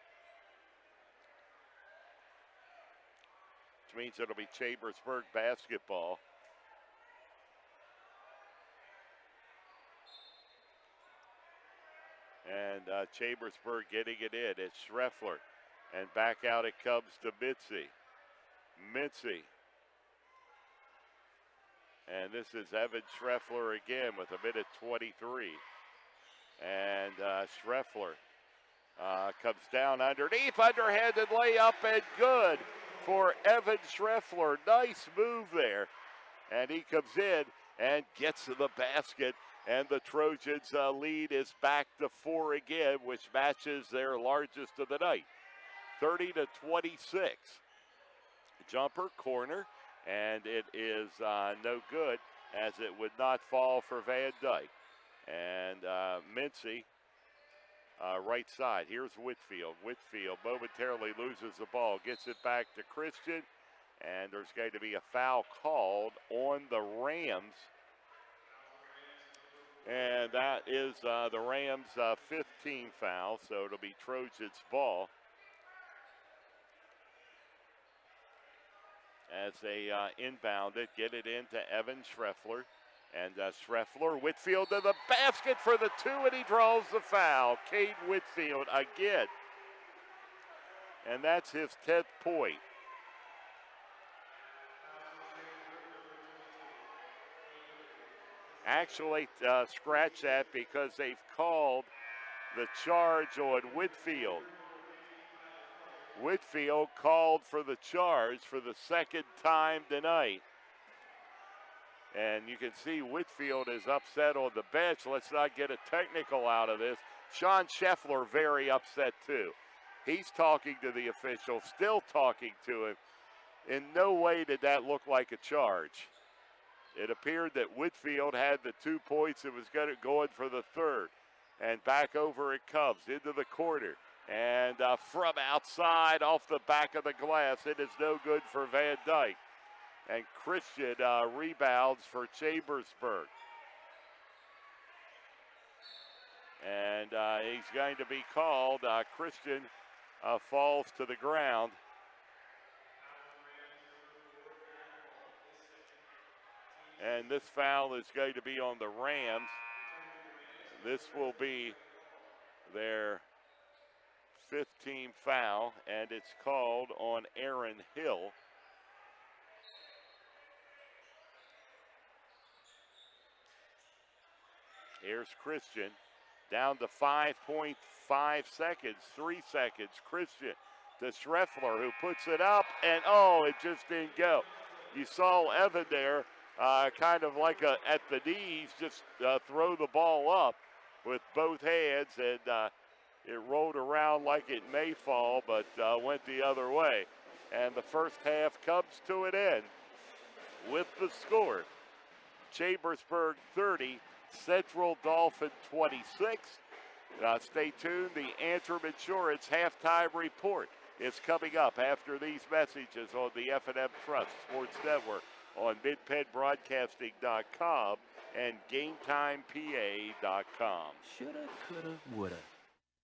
[SPEAKER 3] which means it'll be Chambersburg basketball. And Chambersburg getting it in. It's Schreffler. And back out it comes to Mitzi. And this is Evan Schreffler again with a minute 23. And Schreffler comes down underneath, underhanded layup, and good for Evan Schreffler. Nice move there. And he comes in and gets to the basket. And the Trojans' lead is back to 4 again, which matches their largest of the night. 30-26. Jumper, corner, and it is no good, as it would not fall for Van Dyke. And Mincy, right side. Here's Whitfield. Whitfield momentarily loses the ball, gets it back to Christian, and there's going to be a foul called on the Rams. And that is the Rams' 15th foul, so it'll be Trojans' ball. As they inbound it, get it into Evan Schreffler. And Schreffler, Whitfield to the basket for the 2, and he draws the foul. Cade Whitfield again. And that's his 10th point. Actually, scratch that because they've called the charge on Whitfield. Whitfield called for the charge for the 2nd time tonight. And you can see Whitfield is upset on the bench. Let's not get a technical out of this. Sean Scheffler very upset too. He's talking to the official, still talking to him. In no way did that look like a charge. It appeared that Whitfield had the 2 points and was going for the 3rd. And back over it comes into the corner. And from outside off the back of the glass, it is no good for Van Dyke. And Christian rebounds for Chambersburg. And he's going to be called. Christian falls to the ground. And this foul is going to be on the Rams. This will be their 15th foul, and it's called on Aaron Hill. Here's Christian, down to 5.5 seconds, 3 seconds. Christian to Schreffler, who puts it up, and it just didn't go. You saw Evan there, kind of like at the knees, just throw the ball up with both hands, and it rolled around like it may fall, but went the other way. And the first half comes to an end with the score. Chambersburg 30, Central Dauphin 26. Stay tuned. The Antrim Insurance halftime report is coming up after these messages on the F&M Trust Sports Network on MidPennBroadcasting.com and GameTimePA.com.
[SPEAKER 4] Shoulda, coulda, woulda.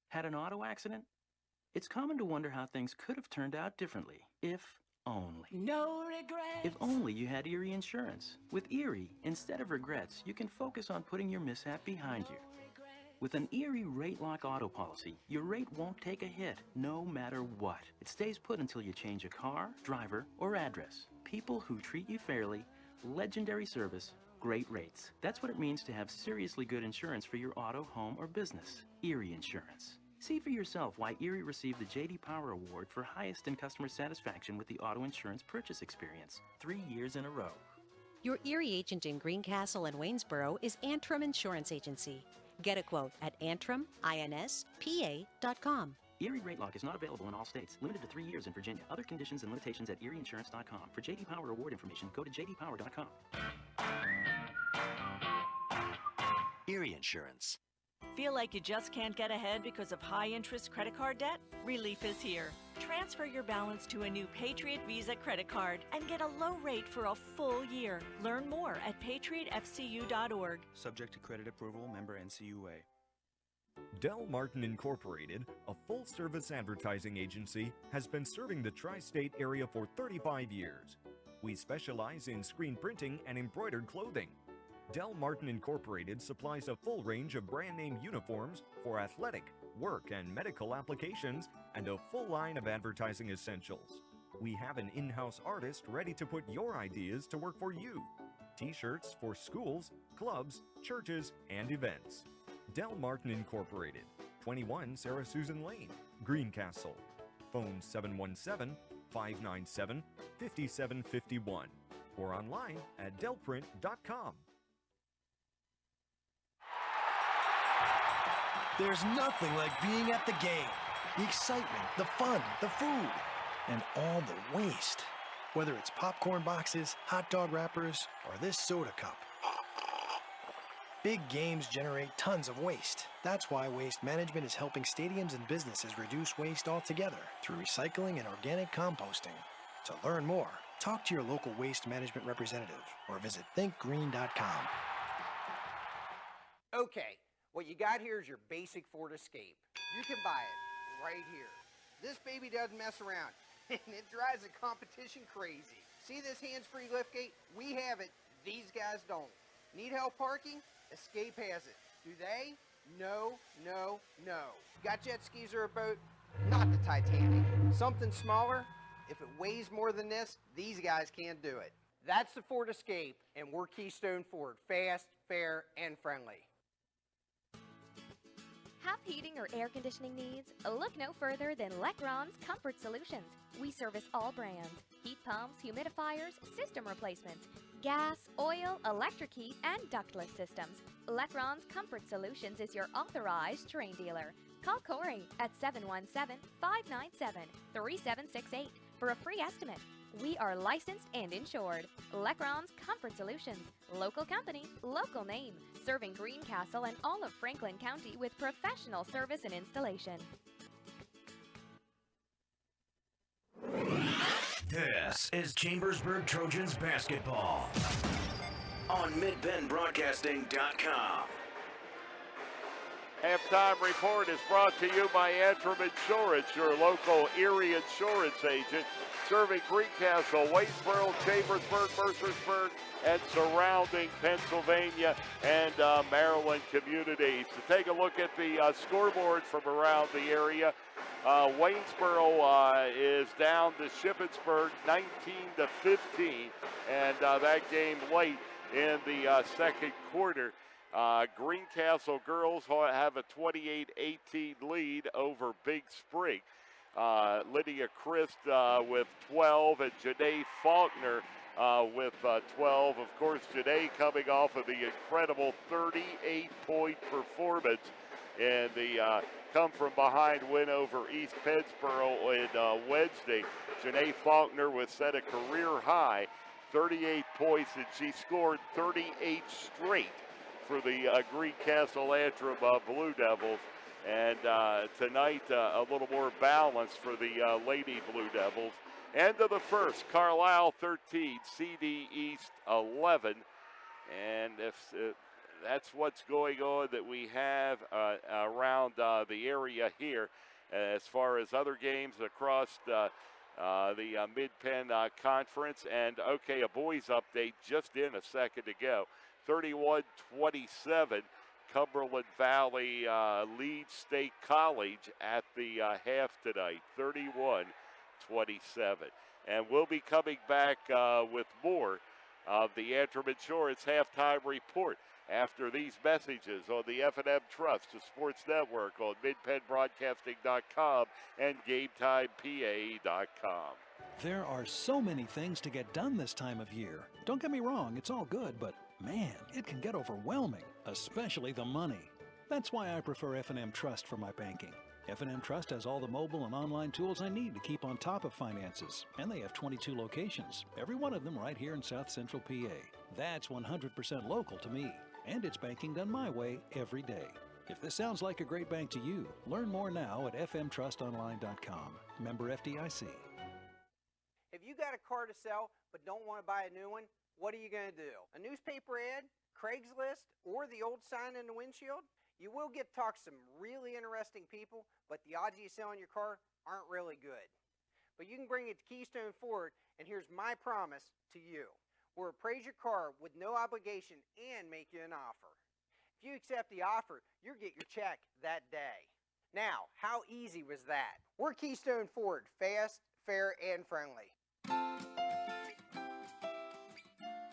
[SPEAKER 4] Had an auto accident? It's common to wonder how things could have turned out differently, if only.
[SPEAKER 17] No regrets.
[SPEAKER 4] If only you had Erie Insurance. With Erie, instead of regrets, you can focus on putting your mishap behind you. With an Erie Rate Lock auto policy, your rate won't take a hit, no matter what. It stays put until you change a car, driver, or address. People who treat you fairly, legendary service, great rates. That's what it means to have seriously good insurance for your auto, home, or business. Erie Insurance. See for yourself why Erie received the J.D. Power Award for highest in customer satisfaction with the auto insurance purchase experience 3 years in a row.
[SPEAKER 6] Your Erie agent in Greencastle and Waynesboro is Antrim Insurance Agency. Get a quote at AntrimInspa.com.
[SPEAKER 4] Erie Rate Lock is not available in all states. Limited to 3 years in Virginia. Other conditions and limitations at ErieInsurance.com. For J.D. Power Award information, go to JDPower.com.
[SPEAKER 7] Erie Insurance.
[SPEAKER 5] Feel like you just can't get ahead because of high-interest credit card debt? Relief is here. Transfer your balance to a new Patriot Visa credit card and get a low rate for a full year. Learn more at patriotfcu.org.
[SPEAKER 12] Subject to credit approval, member NCUA.
[SPEAKER 9] Del Martin Incorporated, a full-service advertising agency, has been serving the tri-state area for 35 years. We specialize in screen printing and embroidered clothing. Del Martin Incorporated supplies a full range of brand-name uniforms for athletic, work, and medical applications, and a full line of advertising essentials. We have an in-house artist ready to put your ideas to work for you. T-shirts for schools, clubs, churches, and events. Del Martin Incorporated, 21 Sarah Susan Lane, Greencastle. Phone 717-597-5751 or online at delprint.com.
[SPEAKER 17] There's nothing like being at the game. The excitement, the fun, the food, and all the waste. Whether it's popcorn boxes, hot dog wrappers, or this soda cup. Big games generate tons of waste. That's why Waste Management is helping stadiums and businesses reduce waste altogether through recycling and organic composting. To learn more, talk to your local waste management representative or visit thinkgreen.com.
[SPEAKER 10] Okay, what you got here is your basic Ford Escape. You can buy it right here. This baby doesn't mess around, and it drives the competition crazy. See this hands-free liftgate? We have it. These guys don't. Need help parking? Escape has it. Do they? No, no, no. Got jet skis or a boat? Not the Titanic. Something smaller? If it weighs more than this, these guys can't do it. That's the Ford Escape, and we're Keystone Ford. Fast, fair, and friendly.
[SPEAKER 16] Have heating or air conditioning needs? Look no further than Lecron's Comfort Solutions. We service all brands: heat pumps, humidifiers, system replacements, gas, oil, electric heat, and ductless systems. Lecron's Comfort Solutions is your authorized Terrain dealer. Call Corey at 717-597-3768 for a free estimate. We are licensed and insured. Lecron's Comfort Solutions. Local company, local name. Serving Greencastle and all of Franklin County with professional service and installation.
[SPEAKER 2] This is Chambersburg Trojans basketball on MidPennBroadcasting.com.
[SPEAKER 3] Halftime report is brought to you by Antrim Insurance, your local Erie insurance agent, serving Greencastle, Waynesboro, Chambersburg, Mercersburg, and surrounding Pennsylvania and Maryland communities. To take a look at the scoreboard from around the area, Waynesboro is down to Shippensburg 19-15, and that game late in the second quarter. Greencastle girls have a 28-18 lead over Big Spring. Lydia Christ with 12 and Janae Faulkner with 12. Of course, Janae coming off of the incredible 38-point performance in the come-from-behind win over East Pennsboro on Wednesday. Janae Faulkner was set a career high, 38 points, and she scored 38 straight for the Greencastle Antrim Blue Devils. And tonight, a little more balance for the Lady Blue Devils. End of the first, Carlisle 13, CD East 11. And if that's what's going on that we have around the area here. As far as other games across the Mid-Penn Conference. And, okay, a boys update just in a second ago. 31-27, Cumberland Valley leads State College at the half tonight, 31-27. And we'll be coming back with more of the Antrim Insurance halftime report after these messages on the F&M Trust, the Sports Network, on MidPennBroadcasting.com and GameTimePA.com.
[SPEAKER 8] There are so many things to get done this time of year. Don't get me wrong, it's all good, but man, it can get overwhelming, especially the money. That's why I prefer F&M Trust for my banking. F&M Trust has all the mobile and online tools I need to keep on top of finances, and they have 22 locations, every one of them right here in South Central PA. That's 100% local to me, and it's banking done my way every day. If this sounds like a great bank to you, learn more now at fmtrustonline.com. Member FDIC.
[SPEAKER 10] If you got a car to sell but don't want to buy a new one, what are you going to do? A newspaper ad, Craigslist, or the old sign in the windshield? You will get to talk to some really interesting people, but the odds of you selling your car aren't really good. But you can bring it to Keystone Ford, and here's my promise to you. We'll appraise your car with no obligation and make you an offer. If you accept the offer, you'll get your check that day. Now, how easy was that? We're Keystone Ford, fast, fair, and friendly.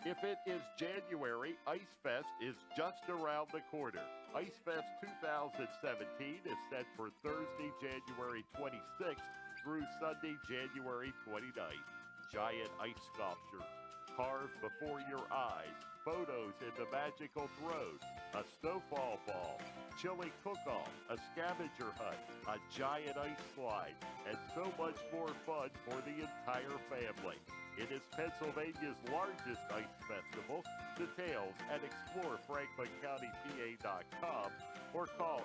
[SPEAKER 3] If it is January, Ice Fest is just around the corner. Ice Fest 2017 is set for Thursday, January 26th through Sunday, January 29th. Giant ice sculptures carved before your eyes, photos in the magical throat, a snowfall ball, chili cook-off, a scavenger hunt, a giant ice slide, and so much more fun for the entire family. It is Pennsylvania's largest ice festival. Details at explorefranklincountypa.com or call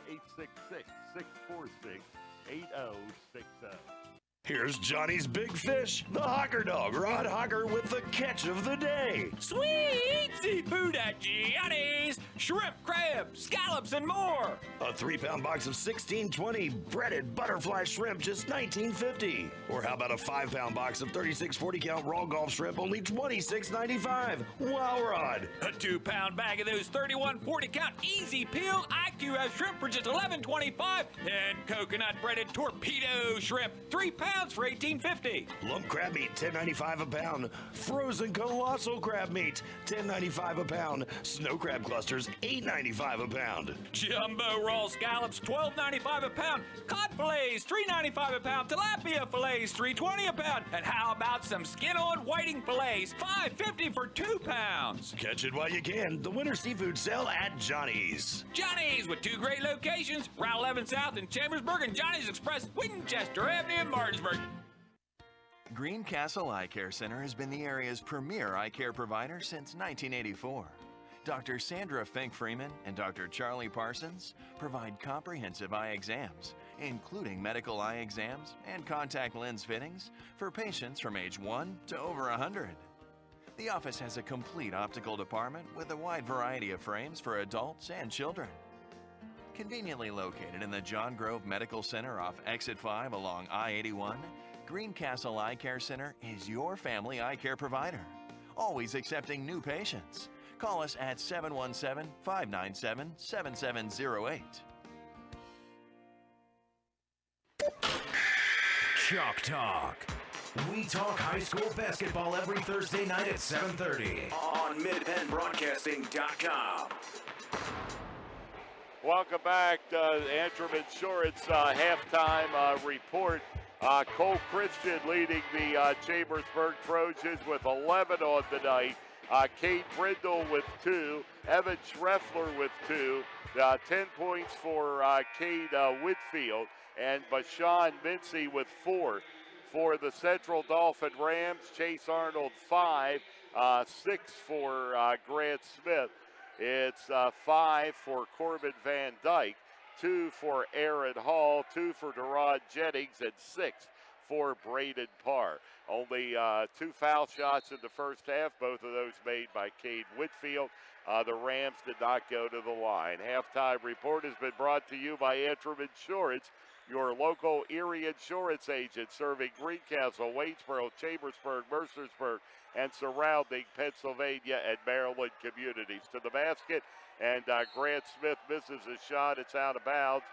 [SPEAKER 3] 866-646-8060.
[SPEAKER 11] Here's Johnny's Big Fish, the Hawker Dog, Rod Hawker with the catch of the day.
[SPEAKER 15] Sweet seafood at Gianni's! Shrimp, crab, scallops, and more!
[SPEAKER 11] A 3-pound box of 1620 breaded butterfly shrimp, just $19.50. Or how about a 5-pound box of 36 40-count raw Gulf shrimp, only $26.95. Wow, Rod!
[SPEAKER 15] A 2-pound bag of those 31 40-count easy peeled IQF shrimp for just $11.25. And coconut breaded torpedo shrimp, 3 pounds for $18.50.
[SPEAKER 11] Lump crab meat, $10.95 a pound. Frozen colossal crab meat, $10.95 a pound. Snow crab clusters, $8.95 a pound.
[SPEAKER 15] Jumbo raw scallops, $12.95 a pound. Cod fillets, $3.95 a pound. Tilapia fillets, $3.20 a pound. And how about some skin-on whiting fillets, $5.50 for 2 pounds.
[SPEAKER 11] Catch it while you can. The winter seafood sale at Johnny's.
[SPEAKER 15] Johnny's with 2 great locations, Route 11 South in Chambersburg and Johnny's Express, Winchester Avenue in Martinsburg.
[SPEAKER 14] Greencastle Eye Care Center has been the area's premier eye care provider since 1984. Dr. Sandra Fink-Freeman and Dr. Charlie Parsons provide comprehensive eye exams, including medical eye exams and contact lens fittings for patients from age 1 to over 100. The office has a complete optical department with a wide variety of frames for adults and children. Conveniently located in the John Grove Medical Center off Exit 5 along I-81, Greencastle Eye Care Center is your family eye care provider, always accepting new patients. Call us at 717-597-7708.
[SPEAKER 2] Chalk Talk. We talk high school basketball every Thursday night at 7:30 on MidPennBroadcasting.com.
[SPEAKER 3] Welcome back to Antrim Insurance halftime report. Cole Christian leading the Chambersburg Trojans with 11 on the night. Cade Brindle with 2. Evan Schreffler with 2. 10 points for Cade Whitfield. And Bashan Mincy with 4. For the Central Dauphin Rams, Chase Arnold 5. 6 for Grant Smith. It's 5 for Corbin Van Dyke, 2 for Aaron Hall, 2 for Deron Jennings, and 6 for Braden Parr. Only 2 foul shots in the first half, both of those made by Cade Whitfield. The Rams did not go to the line. Halftime report has been brought to you by Antrim Insurance, your local Erie insurance agent serving Greencastle, Waynesboro, Chambersburg, Mercersburg, and surrounding Pennsylvania and Maryland communities. To the basket, and Grant Smith misses a shot. It's out of bounds,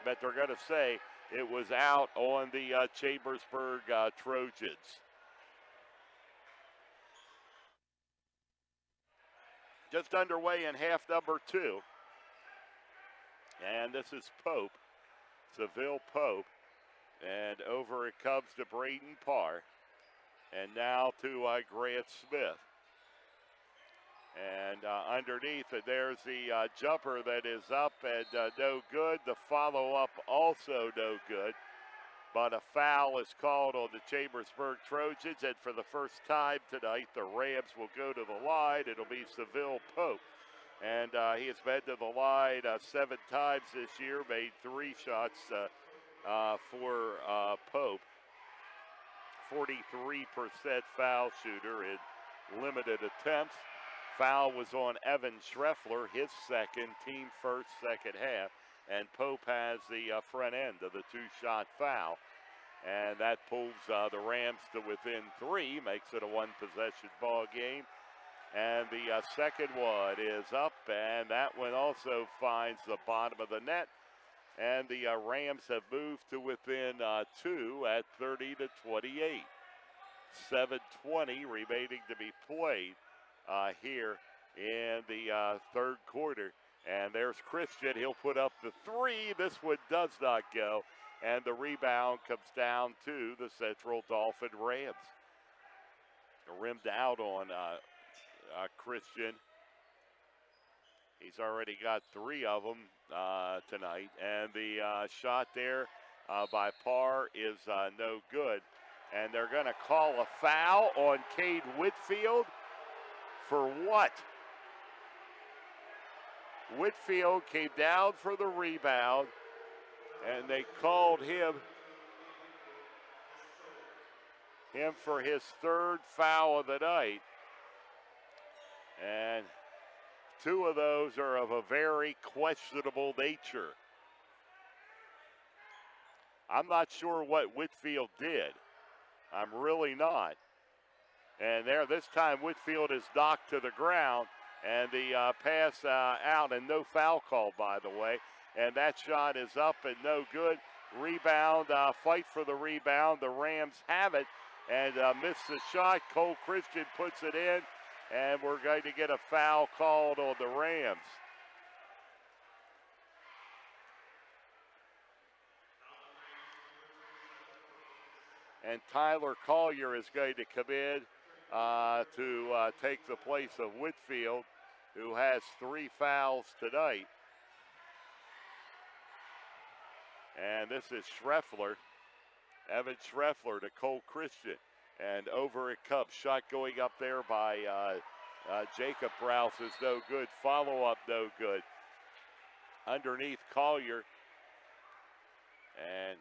[SPEAKER 3] but they're going to say it was out on the Chambersburg Trojans. Just underway in half number 2. And this is Pope, Seville Pope, and over it comes to Braden Parr. And now to Grant Smith. And underneath, there's the jumper that is up and no good. The follow-up also no good. But a foul is called on the Chambersburg Trojans. And for the first time tonight, the Rams will go to the line. It'll be Seville Pope And he has been to the line 7 times this year, made 3 shots for Pope. 43% foul shooter in limited attempts. Foul was on Evan Schreffler, his second, team first, second half. And Pope has the front end of the 2-shot foul. And that pulls the Rams to within 3, makes it a 1-possession ball game. And the second one is up, and that one also finds the bottom of the net. And the Rams have moved to within 2 at 30-28. 7:20 remaining to be played here in the third quarter. And there's Christian. He'll put up the 3. This one does not go. And the rebound comes down to the Central Dauphin Rams. Rimmed out on Christian. He's already got 3 of them tonight. And the shot there by Parr is no good. And they're going to call a foul on Cade Whitfield. For what? Whitfield came down for the rebound, and they called him for his 3rd foul of the night. And 2 of those are of a very questionable nature. I'm not sure what Whitfield did. I'm really not. And there, this time Whitfield is knocked to the ground, and the pass out, and no foul call, by the way. And that shot is up and no good. Rebound, fight for the rebound. The Rams have it and miss the shot. Cole Christian puts it in, and we're going to get a foul called on the Rams. And Tyler Collier is going to come in to take the place of Whitfield, who has 3 fouls tonight. And this is Schreffler, Evan Schreffler to Cole Christian. And over it comes. Shot going up there by Jacob Rouse is no good. Follow-up no good. Underneath Collier. And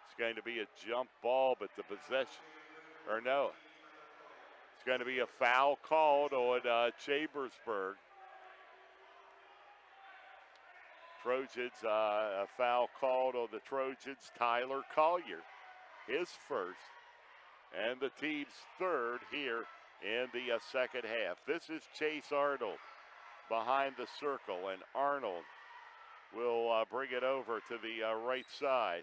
[SPEAKER 3] it's going to be a jump ball, but the possession, or no. It's going to be a foul called on Chambersburg. Trojans, a foul called on the Trojans. Tyler Collier, his first, and the team's 3rd here in the second half. This is Chase Arnold behind the circle, and Arnold will bring it over to the right side.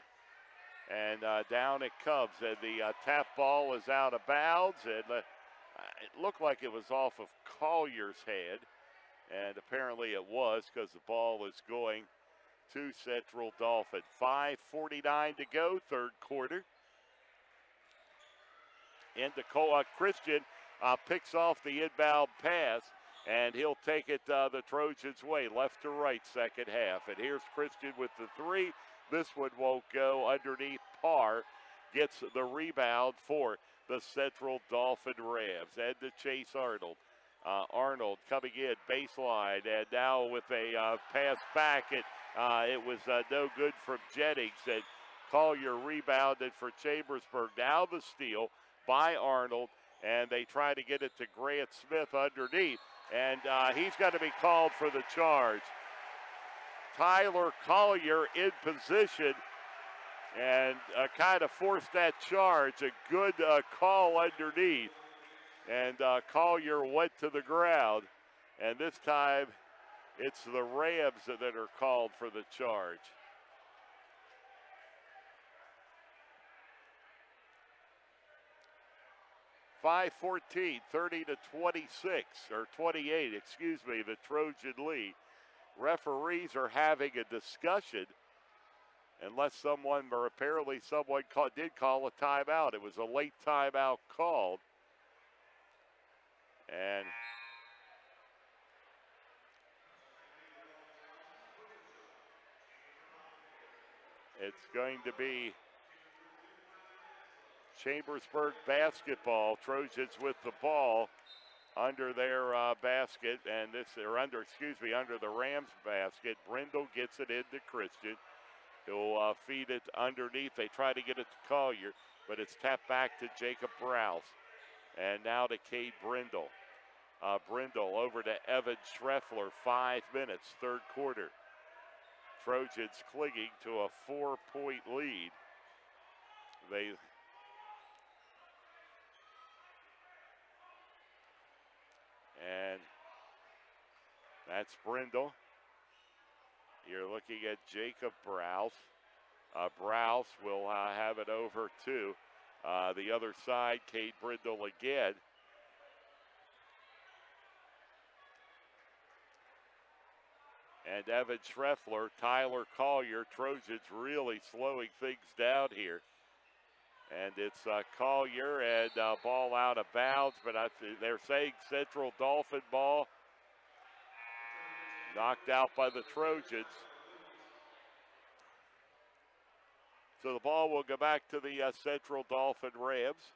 [SPEAKER 3] And down it comes, and the tap ball is out of bounds, and it looked like it was off of Collier's head, and apparently it was, because the ball is going to Central Dauphin. 5:49 to go, third quarter. Into Christian picks off the inbound pass, and he'll take it the Trojans' way, left to right, second half. And here's Christian with the 3. This one won't go. Underneath, Parr gets the rebound for the Central Dauphin Rams. And to Chase Arnold. Arnold coming in, baseline, and now with a pass back. It was no good from Jennings, and Collier rebounded for Chambersburg. Now the steal by Arnold, and they try to get it to Grant Smith underneath, and he's got to be called for the charge. Tyler Collier in position and kind of forced that charge. A good call underneath. And Collier went to the ground. And this time it's the Rams that are called for the charge. .5:14, 30-26, or 28, excuse me, the Trojan lead. Referees are having a discussion, unless someone, or apparently someone did call a timeout. It was a late timeout called. And it's going to be Chambersburg basketball. Trojans with the ball. under their basket, and under the Rams basket. Brindle gets it into Christian. He'll feed it underneath. They try to get it to Collier, but it's tapped back to Jacob Browse. And now to Cade Brindle. Brindle over to Evan Schreffler, 5 minutes, third quarter. Trojans clinging to a 4-point lead. And that's Brindle. You're looking at Jacob Browse. Browse will have it over to the other side. Cade Brindle again. And Evan Schreffler, Tyler Collier, Trojans really slowing things down here. And it's Collier and ball out of bounds, but they're saying Central Dauphin ball. Knocked out by the Trojans. So the ball will go back to the Central Dauphin Rams.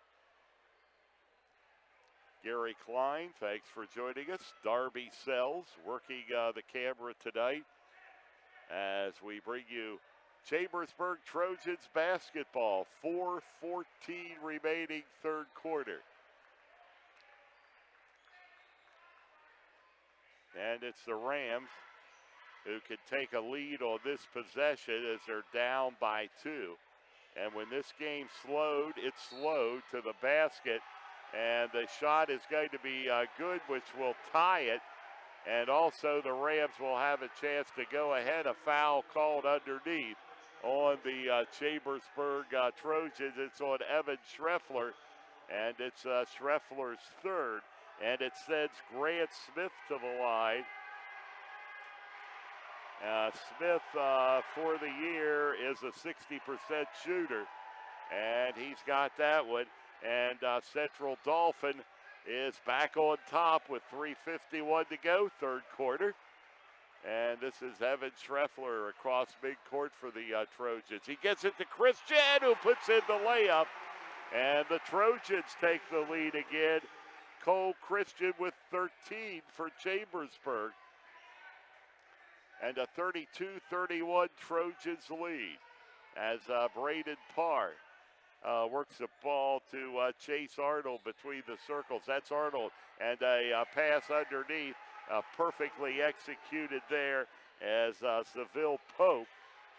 [SPEAKER 3] Gary Klein, thanks for joining us. Darby Sells working the camera tonight as we bring you Chambersburg Trojans basketball. 4:14 remaining third quarter. And it's the Rams who can take a lead on this possession as they're down by 2. And when this game slowed, it slowed to the basket. And the shot is going to be good, which will tie it. And also the Rams will have a chance to go ahead. A foul called underneath on the Chambersburg Trojans. It's on Evan Schreffler, and it's Schreffler's third. And it sends Grant Smith to the line. Smith, for the year, is a 60% shooter, and he's got that one. And Central Dauphin is back on top with 3:51 to go, third quarter. And this is Evan Schreffler across midcourt for the Trojans. He gets it to Christian, who puts in the layup. And the Trojans take the lead again. Cole Christian with 13 for Chambersburg. And a 32-31 Trojans lead as Braden Parr works the ball to Chase Arnold between the circles. That's Arnold. And a pass underneath, perfectly executed there as Seville Pope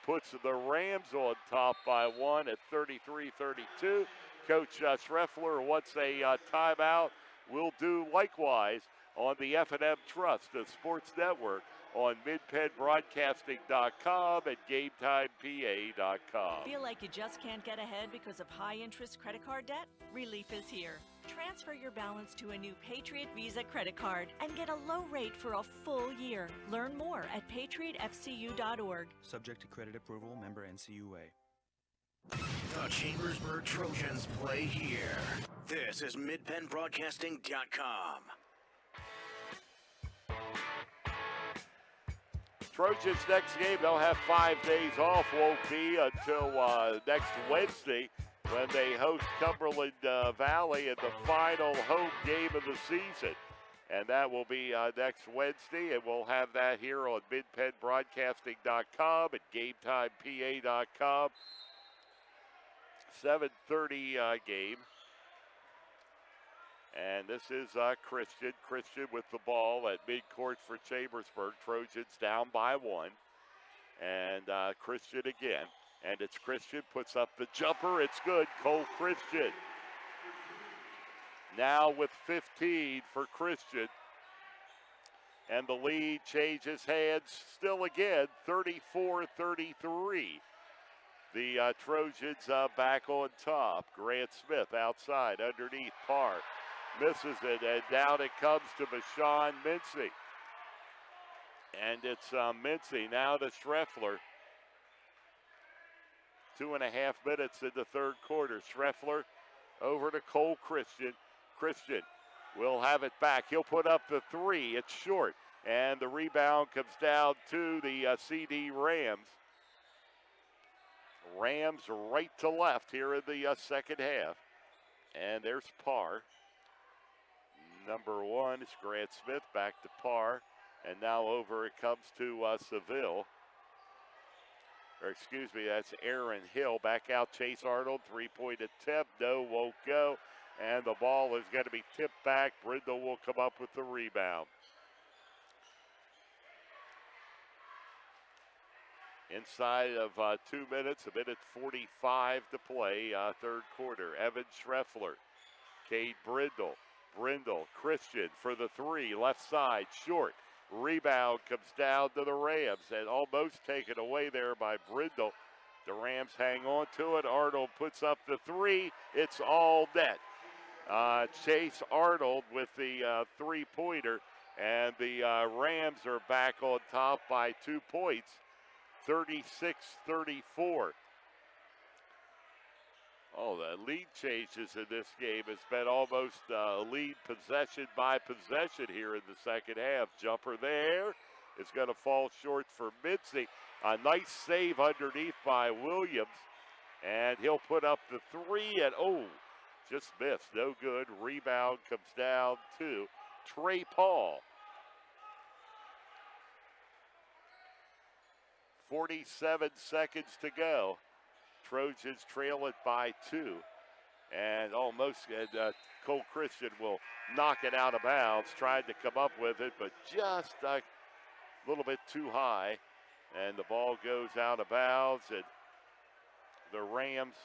[SPEAKER 3] puts the Rams on top by 1 at 33-32. Coach Schreffler wants a timeout. We'll do likewise on the F&M Trust, the sports network, on midpennbroadcasting.com and GameTimePA.com.
[SPEAKER 5] Feel like you just can't get ahead because of high-interest credit card debt? Relief is here. Transfer your balance to a new Patriot Visa credit card and get a low rate for a full year. Learn more at patriotfcu.org.
[SPEAKER 12] Subject to credit approval, member NCUA.
[SPEAKER 2] The Chambersburg Trojans play here. This is midpennbroadcasting.com.
[SPEAKER 3] Trojans next game, they'll have 5 days off, won't be until next Wednesday when they host Cumberland Valley in the final home game of the season. And that will be next Wednesday, and we'll have that here on midpennbroadcasting.com and GameTimePA.com. 7:30 game. And this is Christian. Christian with the ball at midcourt for Chambersburg. Trojans down by 1. And Christian again. And it's Christian, puts up the jumper. It's good. Cole Christian. Now with 15 for Christian. And the lead changes hands still again, 34-33. The Trojans back on top. Grant Smith outside, underneath Parr. Misses it, and down it comes to Bashawn Mincy. And it's Mincy now to Schreffler. 2.5 minutes in the third quarter. Schreffler over to Cole Christian. Christian will have it back. He'll put up the 3. It's short. And the rebound comes down to the CD Rams. Rams right to left here in the second half. And there's Parr. Number 1 is Grant Smith back to par. And now over it comes to Seville. Or excuse me, that's Aaron Hill. Back out Chase Arnold. 3-point attempt. No, won't go. And the ball is going to be tipped back. Brindle will come up with the rebound. Inside of 2 minutes, 1:45 to play, third quarter. Evan Schreffler, Cade Brindle. Brindle, Christian for the 3, left side, short. Rebound comes down to the Rams and almost taken away there by Brindle. The Rams hang on to it. Arnold puts up the 3. It's all net. Chase Arnold with the 3-pointer, and the Rams are back on top by 2 points, 36-34. Oh, the lead changes in this game. It's been almost lead possession by possession here in the second half. Jumper there is going to fall short for Mitzi. A nice save underneath by Williams, and he'll put up the 3, and just missed. No good. Rebound comes down to Trey Paul. 47 seconds to go. Trojans trail it by 2. And Cole Christian will knock it out of bounds. Tried to come up with it, but just a little bit too high. And the ball goes out of bounds. And the Rams,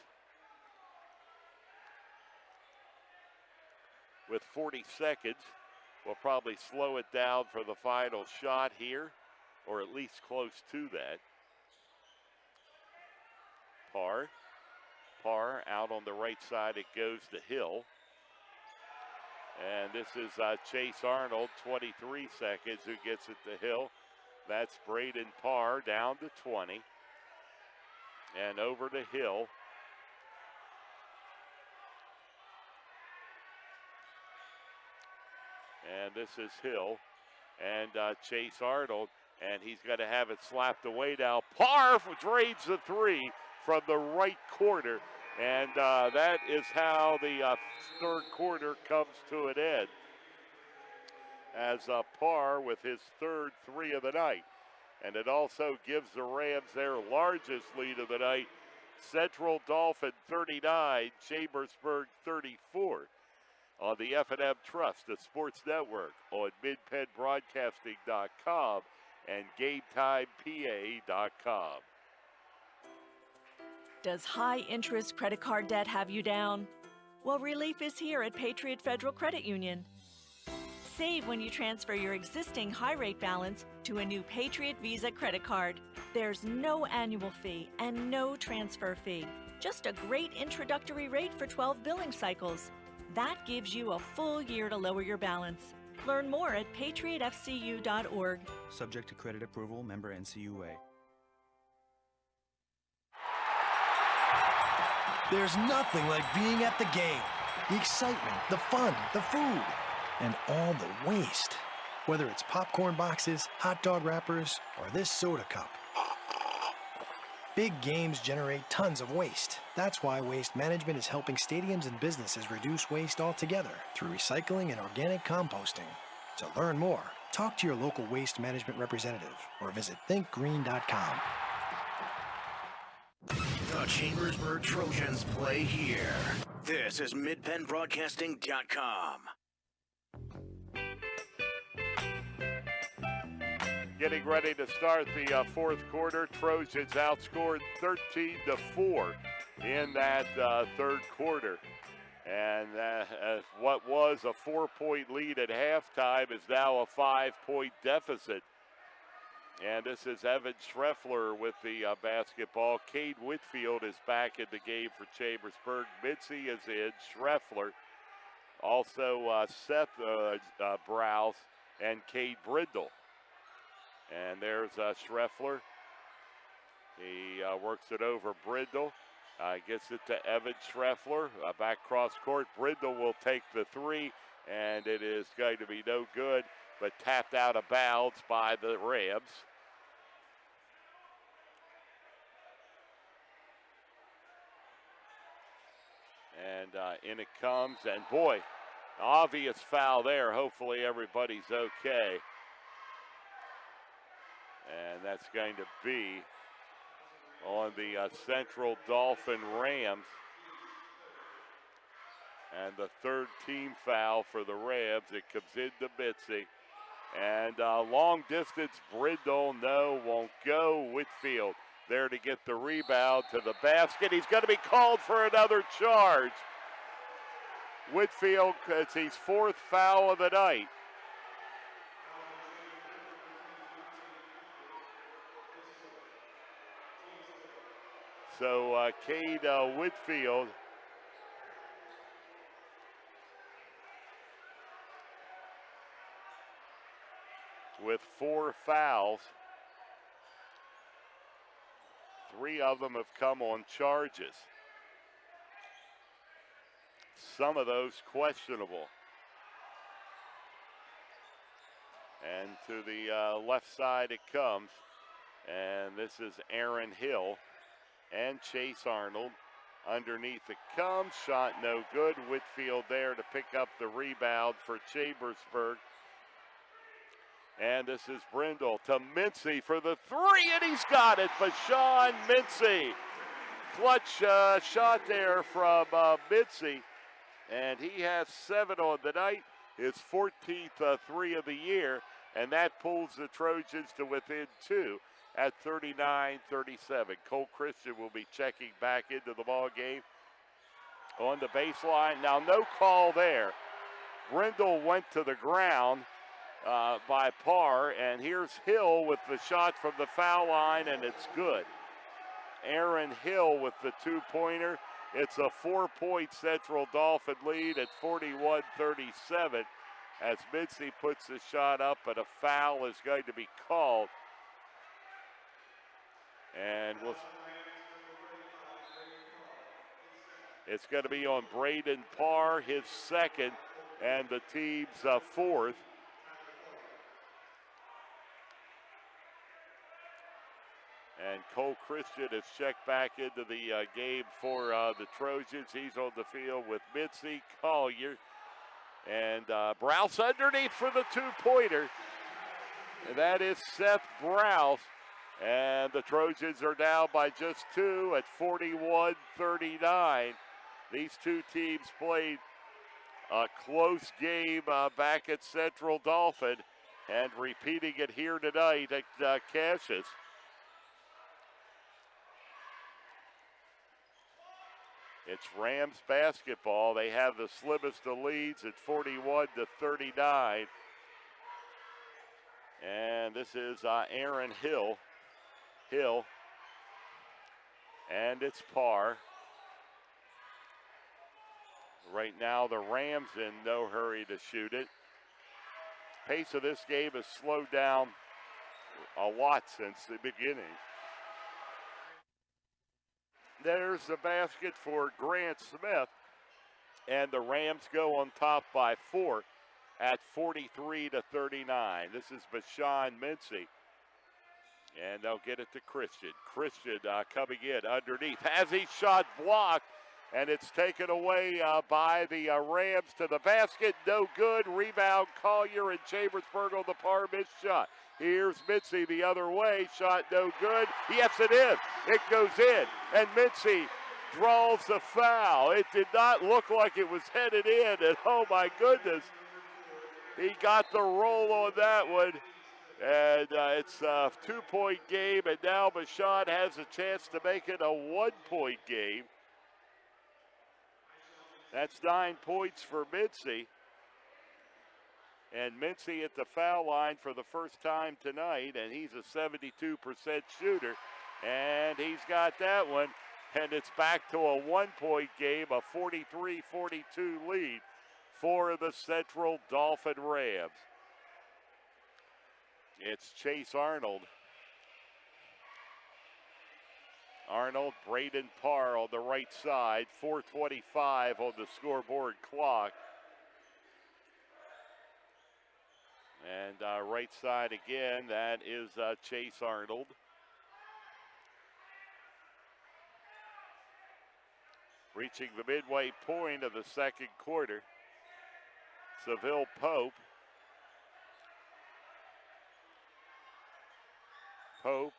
[SPEAKER 3] with 40 seconds, will probably slow it down for the final shot here, or at least close to that. Parr out on the right side. It goes to Hill. And this is Chase Arnold, 23 seconds, who gets it to Hill. That's Braden Parr down to 20. And over to Hill. And this is Hill. And Chase Arnold. And he's going to have it slapped away now. Parr drains the 3 from the right corner. And that is how the third quarter comes to an end, as Parr with his third 3 of the night. And it also gives the Rams their largest lead of the night. Central Dauphin 39, Chambersburg 34. On the F&M Trust, the Sports Network, on MidPennBroadcasting.com and GameTimePA.com.
[SPEAKER 5] Does high-interest credit card debt have you down? Well, relief is here at Patriot Federal Credit Union. Save when you transfer your existing high-rate balance to a new Patriot Visa credit card. There's no annual fee and no transfer fee. Just a great introductory rate for 12 billing cycles. That gives you a full year to lower your balance. Learn more at patriotfcu.org.
[SPEAKER 12] Subject to credit approval, member NCUA.
[SPEAKER 17] There's nothing like being at the game. The excitement, the fun, the food, and all the waste. Whether it's popcorn boxes, hot dog wrappers, or this soda cup. Big games generate tons of waste. That's why Waste Management is helping stadiums and businesses reduce waste altogether through recycling and organic composting. To learn more, talk to your local Waste Management representative or visit thinkgreen.com.
[SPEAKER 11] The Chambersburg Trojans play here. This is MidPennBroadcasting.com.
[SPEAKER 3] Getting ready to start the fourth quarter. Trojans outscored 13-4 in that third quarter. And what was a 4-point lead at halftime is now a 5-point deficit. And this is Evan Schreffler with the basketball. Cade Whitfield is back in the game for Chambersburg. Mitzi is in. Schreffler. Also Seth Browse and Cade Brindle. And there's Schreffler. He works it over Brindle. Gets it to Evan Schreffler. Back cross court. Brindle will take the 3, and it is going to be no good, but tapped out of bounds by the Rams. And in it comes, and boy, Obvious foul there. Hopefully everybody's okay. And that's going to be on the Central Dauphin Rams. And the third team foul for the Rams. It comes into Mitzi. And long distance, Brindle, no, won't go. Whitfield there to get the rebound to the basket. He's going to be called for another charge. Whitfield, it's his fourth foul of the night. So Cade Whitfield with 4 fouls. 3 of them have come on charges. Some of those questionable. And to the left side it comes. And this is Aaron Hill and Chase Arnold. Underneath it comes. Shot no good. Whitfield there to pick up the rebound for Chambersburg. And this is Brindle to Mincy for the 3, and he's got it. Bashan Mincy. Clutch shot there from Mincy. And he has 7 on the night, his 14th 3 of the year. And that pulls the Trojans to within 2 at 39-37. Cole Christian will be checking back into the ball game on the baseline. Now, no call there. Brindle went to the ground by Parr, and here's Hill with the shot from the foul line, and it's good. Aaron Hill with the 2-pointer. It's a 4-point Central Dauphin lead at 41-37 as Mincy puts the shot up, and a foul is going to be called. And it's going to be on Braden Parr, his 2nd, and the team's 4th. And Cole Christian is checked back into the game for the Trojans. He's on the field with Mincy, Collier, and Browse underneath for the 2-pointer. And that is Seth Browse. And the Trojans are down by just 2 at 41-39. These two teams played a close game back at Central Dauphin and repeating it here tonight at Cassius. It's Rams basketball. They have the slimmest of leads at 41-39. And this is Aaron Hill. And it's Parr. Right now the Rams in no hurry to shoot it. Pace of this game has slowed down a lot since the beginning. There's the basket for Grant Smith. And the Rams go on top by 4 at 43-39. This is Bashan Mincy. And they'll get it to Christian. Christian coming in underneath. Has his shot blocked. And it's taken away by the Rams to the basket. No good. Rebound Collier and Chambersburg on the Parr missed shot. Here's Mincy the other way. Shot no good. Yes, it is. It goes in. And Mincy draws the foul. It did not look like it was headed in. And oh my goodness. He got the roll on that one. And it's a 2-point game. And now Bashan has a chance to make it a 1-point game. That's 9 points for Mincy. And Mincy at the foul line for the first time tonight, and he's a 72% shooter. And he's got that one, and it's back to a 1-point game, a 43-42 lead for the Central Dauphin Rams. It's Chase Arnold. Arnold, Braden Parr on the right side, 4:25 on the scoreboard clock. And right side again, that is Chase Arnold. Reaching the midway point of the second quarter. Seville Pope.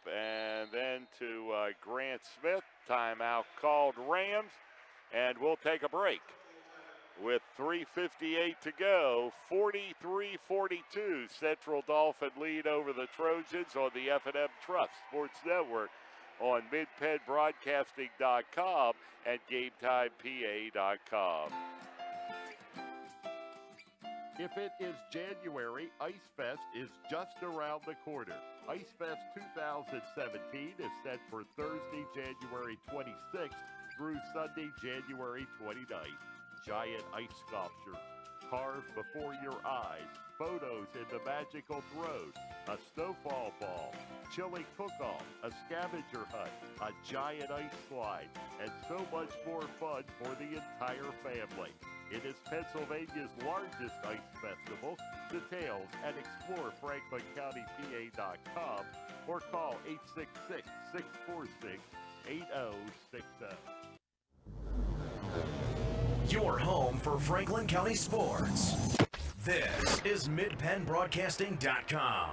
[SPEAKER 3] And then to Grant Smith. Timeout called Rams. And we'll take a break. With 3:58 to go, 43-42, Central Dauphin lead over the Trojans on the F&M Trust Sports Network on MidPennBroadcasting.com and GameTimePA.com.
[SPEAKER 18] If it is January, Ice Fest is just around the corner. Ice Fest 2017 is set for Thursday, January 26th through Sunday, January 29th. Giant ice sculptures carved before your eyes, photos in the magical throat, a snowfall ball, chili cook-off, a scavenger hunt, a giant ice slide, and so much more fun for the entire family. It is Pennsylvania's largest ice festival. Details at explorefranklincountypa.com or call 866-646-8060.
[SPEAKER 2] Your home for Franklin County sports. This is MidPennBroadcasting.com.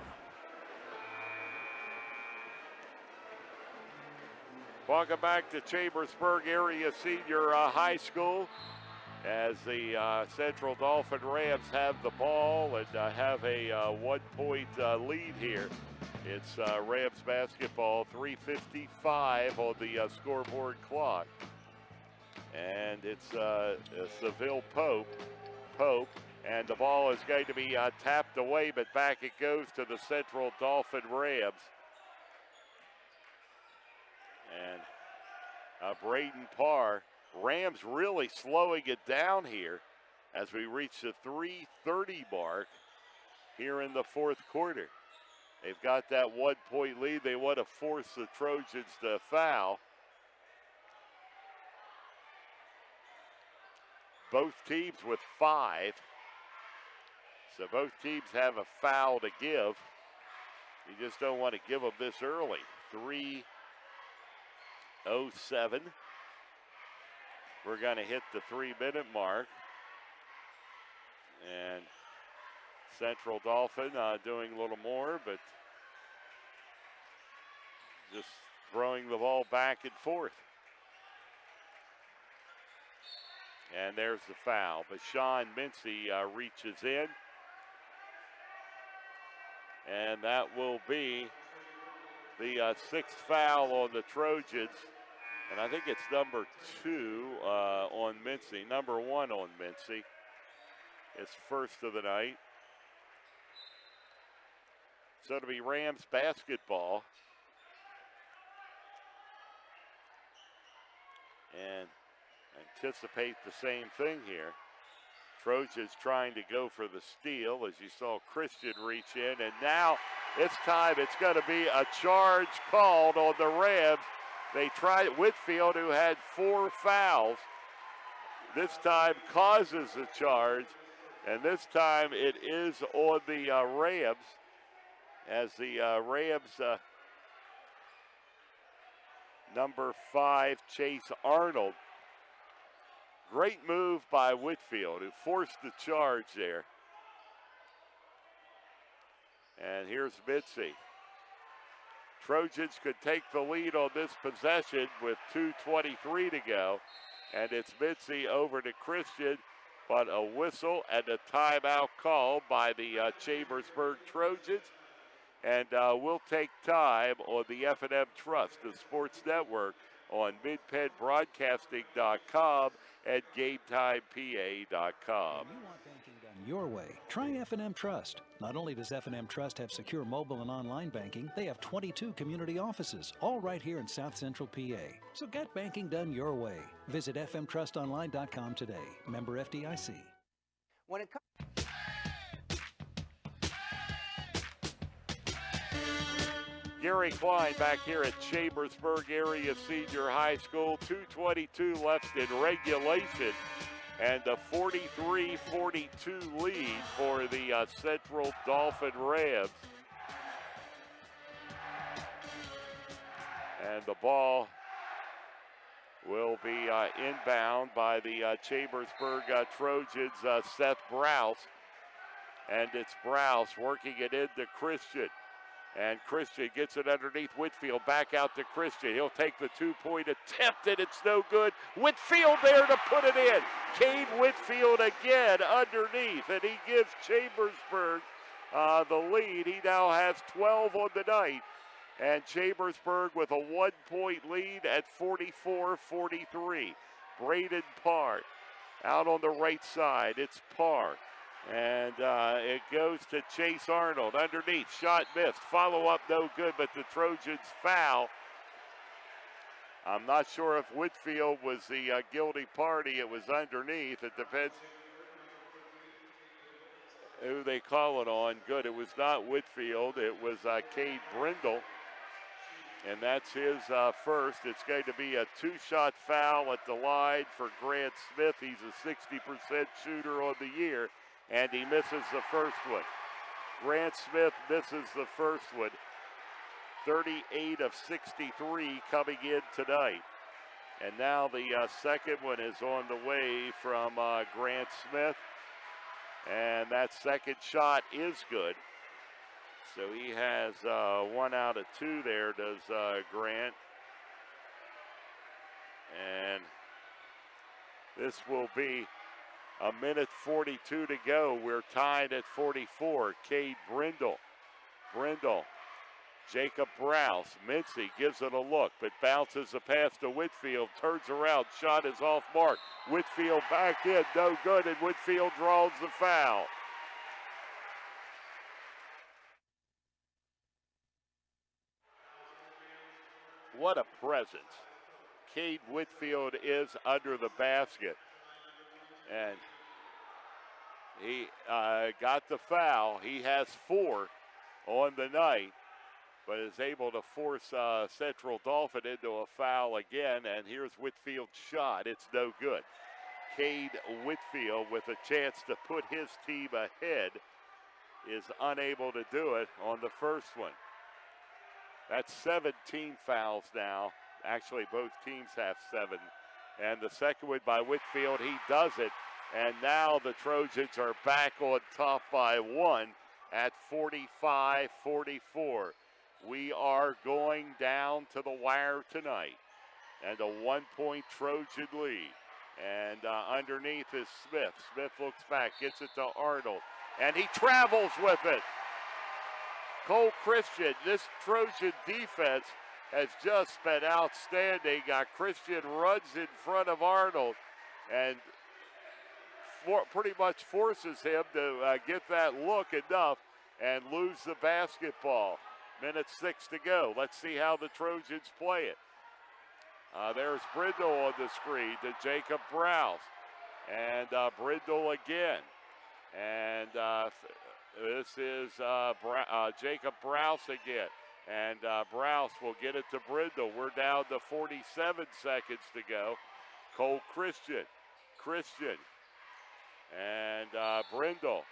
[SPEAKER 3] Welcome back to Chambersburg Area Senior High School as the Central Dauphin Rams have the ball and have a 1-point lead here. It's Rams basketball, 3:55 on the scoreboard clock. And it's Seville Pope, and the ball is going to be tapped away, but back it goes to the Central Dauphin Rams. And Braden Parr, Rams really slowing it down here as we reach the 3:30 mark here in the fourth quarter. They've got that 1-point lead. They want to force the Trojans to foul. Both teams with 5. So both teams have a foul to give. You just don't want to give them this early. 3:07. We're going to hit the 3-minute mark. And Central Dauphin doing a little more, but just throwing the ball back and forth. And there's the foul. But Sean Mincy reaches in. And that will be the 6th foul on the Trojans. And I think it's number 2 on Mincy. Number 1 on Mincy. It's first of the night. So it'll be Rams basketball. And anticipate the same thing here. Trojans trying to go for the steal as you saw Christian reach in, and now it's time. It's going to be a charge called on the Rams. They tried Whitfield, who had 4 fouls. This time causes a charge, and this time it is on the Rams as the Rams number 5, Chase Arnold. Great move by Whitfield, who forced the charge there. And here's Mitzi. Trojans could take the lead on this possession with 2:23 to go. And it's Mitzi over to Christian, but a whistle and a timeout call by the Chambersburg Trojans. And we'll take time on the F&M Trust, the sports network, on MidPennBroadcasting.com and GameTimePA.com.
[SPEAKER 8] You want banking done your way? Try F&M Trust. Not only does F&M Trust have secure mobile and online banking, they have 22 community offices, all right here in South Central PA. So get banking done your way. Visit fmtrustonline.com today. Member FDIC.
[SPEAKER 10] When it comes
[SPEAKER 3] Gary Klein back here at Chambersburg Area Senior High School. 2:22 left in regulation. And a 43-42 lead for the Central Dauphin Rams. And the ball will be inbound by the Chambersburg Trojans, Seth Browse. And it's Browse working it into Christian. And Christian gets it underneath Whitfield, back out to Christian. He'll take the two-point attempt, and it's no good. Whitfield there to put it in. Cade Whitfield again underneath, and he gives Chambersburg the lead. He now has 12 on the night. And Chambersburg with a 1-point lead at 44-43. Braden Parr out on the right side. It's Parr. And it goes to Chase Arnold underneath. Shot missed. Follow up no good, but the Trojans foul. I'm not sure if Whitfield was the guilty party. It was underneath. It depends who they call it on. Good. It was not Whitfield. It was Cade Brindle. And that's his first. It's going to be a 2-shot foul at the line for Grant Smith. He's a 60% shooter on the year, and he misses the first one. Grant Smith misses the first one. 38 of 63 coming in tonight. And now the second one is on the way from Grant Smith. And that second shot is good. So he has 1 out of 2 there, does Grant. And this will be a minute 42 to go. We're tied at 44. Cade Brindle. Jacob Browse. Mincy gives it a look, but bounces the pass to Whitfield. Turns around. Shot is off mark. Whitfield back in. No good, and Whitfield draws the foul. What a presence. Cade Whitfield is under the basket. And he got the foul. He has 4 on the night, but is able to force Central Dauphin into a foul again. And here's Whitfield's shot. It's no good. Cade Whitfield, with a chance to put his team ahead, is unable to do it on the first one. That's 17 fouls now. Actually, both teams have 7. And the second one by Whitfield, he does it. And now the Trojans are back on top by 1 at 45-44. We are going down to the wire tonight. And a 1-point Trojan lead. And underneath is Smith. Smith looks back, gets it to Arnold. And he travels with it. Cole Christian, this Trojan defense has just been outstanding. Christian runs in front of Arnold and pretty much forces him to get that look enough and lose the basketball. Minute 6 to go. Let's see how the Trojans play it. There's Brindle on the screen to Jacob Browse. And Brindle again. And this is Jacob Browse again. And Browse will get it to Brindle. We're down to 47 seconds to go. Cole Christian. And Brindle.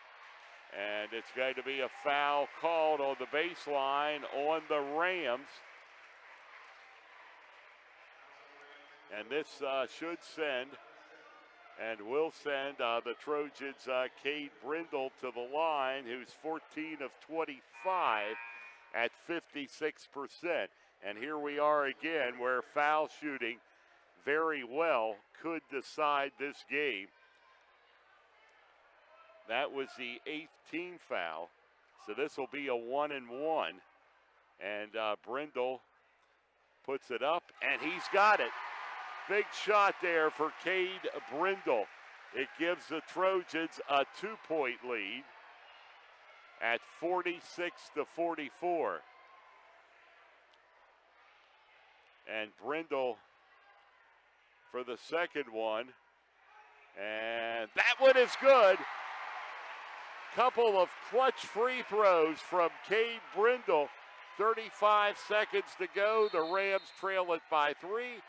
[SPEAKER 3] And it's going to be a foul called on the baseline on the Rams. And this should send and will send the Trojans Cade Brindle to the line, who's 14 of 25 at 56%. And here we are again, where foul shooting very well could decide this game. That was the 8th team foul. So this will be a 1-and-1. And Brindle puts it up, and he's got it. Big shot there for Cade Brindle. It gives the Trojans a 2-point lead at 46-44. And Brindle for the second one. And that one is good. Couple of clutch free throws from Cade Brindle. 35 seconds to go. The Rams trail it by 3.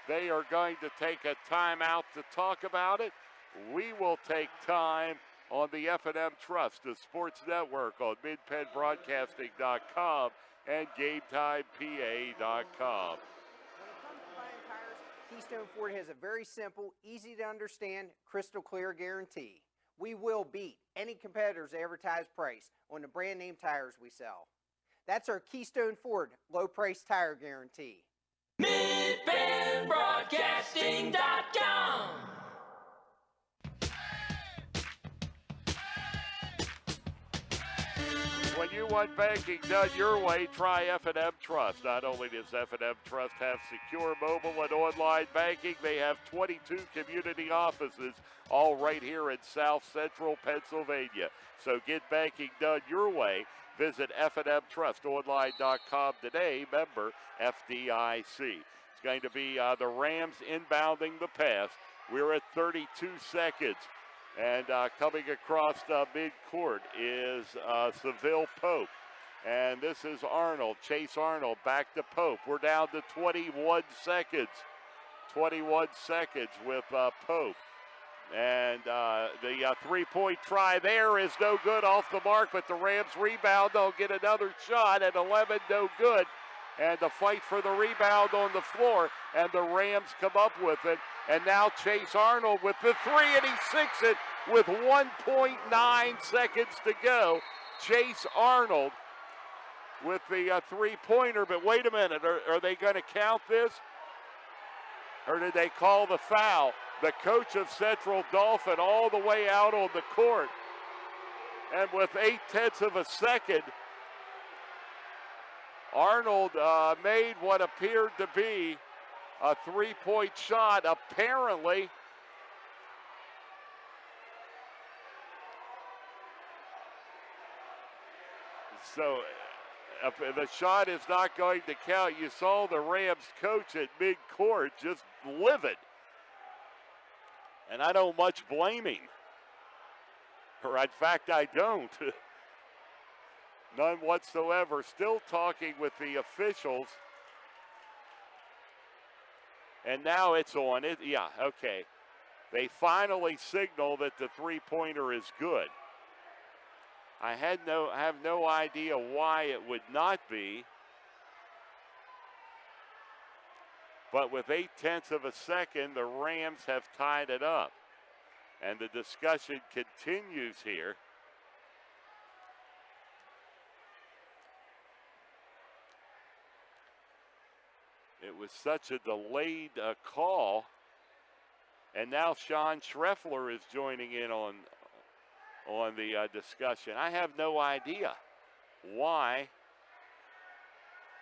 [SPEAKER 3] They are going to take a timeout to talk about it. We will take time on the F&M Trust, the sports network on MidPennBroadcasting.com and GameTimePA.com.
[SPEAKER 10] Keystone Ford has a very simple, easy to understand, crystal clear guarantee. We will beat any competitor's advertised price on the brand name tires we sell. That's our Keystone Ford low price tire guarantee.
[SPEAKER 19] MidBendBroadcasting.com.
[SPEAKER 3] When you want banking done your way, try F&M Trust. Not only does F&M Trust have secure mobile and online banking, they have 22 community offices, all right here in South Central Pennsylvania. So get banking done your way. Visit FNMTrustonline.com today. Member FDIC. It's going to be the Rams inbounding the pass. We're at 32 seconds. And coming across midcourt is Seville Pope. And this is Arnold, Chase Arnold, back to Pope. We're down to 21 seconds. 21 seconds with Pope. And the three-point try there is no good, off the mark, but the Rams rebound. They'll get another shot at 11, no good. And the fight for the rebound on the floor, and the Rams come up with it. And now Chase Arnold with the three, and he sinks it with 1.9 seconds to go. Chase Arnold with the three-pointer, but wait a minute, are they going to count this? Or did they call the foul? The coach of Central Dauphin all the way out on the court. And with 0.8 of a second, Arnold made what appeared to be a three-point shot, apparently. So the shot is not going to count. You saw the Rams coach at midcourt just livid. And I don't much blame him. Or in fact, I don't. None whatsoever. Still talking with the officials. And now it's on. Yeah, okay. They finally signal that the three-pointer is good. I have no idea why it would not be. But with 0.8 of a second, the Rams have tied it up. And the discussion continues here. It was such a delayed call. And now Sean Schreffler is joining in on the discussion. I have no idea why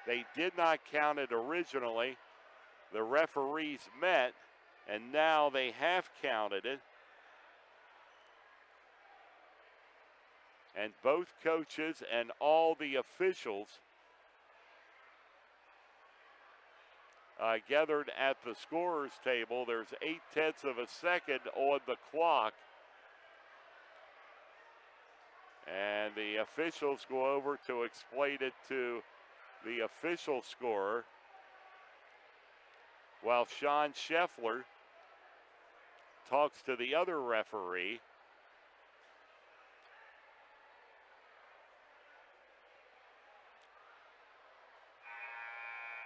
[SPEAKER 3] they did not count it originally. The referees met, and now they have counted it. And both coaches and all the officials gathered at the scorer's table. There's 0.8 of a second on the clock. And the officials go over to explain it to the official scorer, while Sean Schreffler talks to the other referee.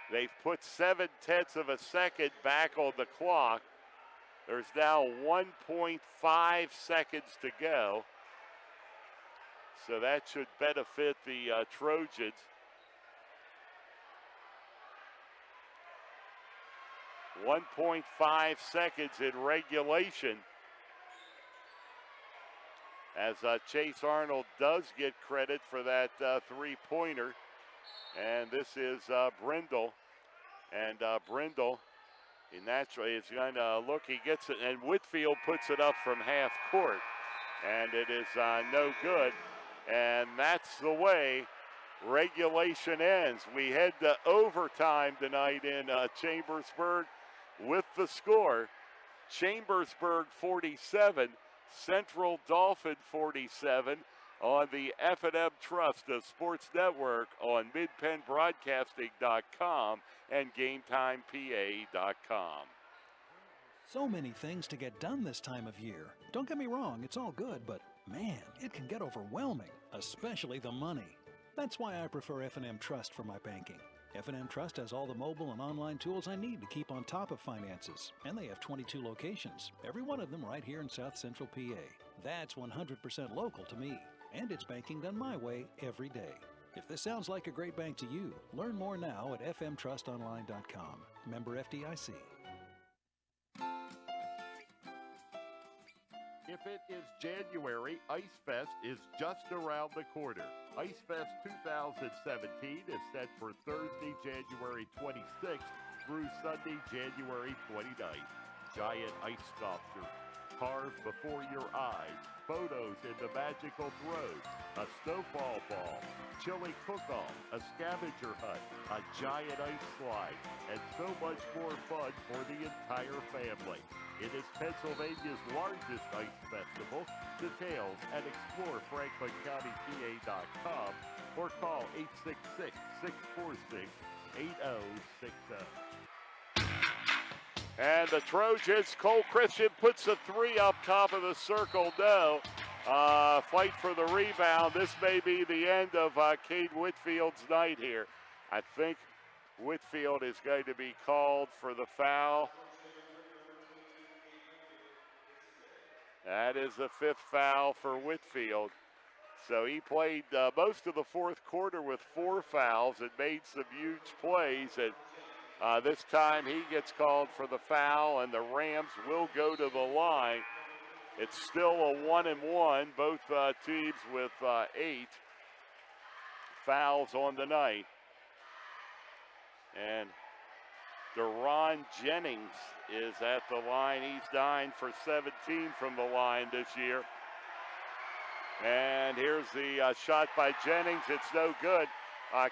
[SPEAKER 3] They've put 0.7 of a second back on the clock. There's now 1.5 seconds to go. So that should benefit the Trojans. .5 seconds in regulation. As Chase Arnold does get credit for that three-pointer. And this is Brindle. And Brindle, he naturally is going to look. He gets it, and Whitfield puts it up from half court. And it is no good. And that's the way regulation ends. We head to overtime tonight in Chambersburg with the score. Chambersburg 47, Central Dauphin 47 on the F&M Trust, the Sports Network on MidPennBroadcasting.com and GameTimePA.com.
[SPEAKER 8] So many things to get done this time of year. Don't get me wrong, it's all good, but man, it can get overwhelming, especially the money. That's why I prefer F&M Trust for my banking. F&M Trust has all the mobile and online tools I need to keep on top of finances, and they have 22 locations, every one of them right here in South Central PA. That's 100% local to me, and it's banking done my way every day. If this sounds like a great bank to you, learn more now at fmtrustonline.com. Member FDIC.
[SPEAKER 18] If it is January, Ice Fest is just around the corner. Ice Fest 2017 is set for Thursday, January 26th through Sunday, January 29th. Giant ice sculpture carved before your eyes, photos in the magical throws, a snowball ball, chili cook-off, a scavenger hunt, a giant ice slide, and so much more fun for the entire family. It is Pennsylvania's largest ice festival. Details at explorefranklincountypa.com or call 866-646-8060.
[SPEAKER 3] And the Trojans, Cole Christian puts a three up top of the circle. No. Fight for the rebound. This may be the end of Cade Whitfield's night here. I think Whitfield is going to be called for the foul. That is the fifth foul for Whitfield. So he played most of the fourth quarter with 4 fouls and made some huge plays. And this time he gets called for the foul, and the Rams will go to the line. It's still a 1-1, both teams with 8 fouls on the night. And Deron Jennings is at the line. He's 9 for 17 from the line this year. And here's the shot by Jennings. It's no good.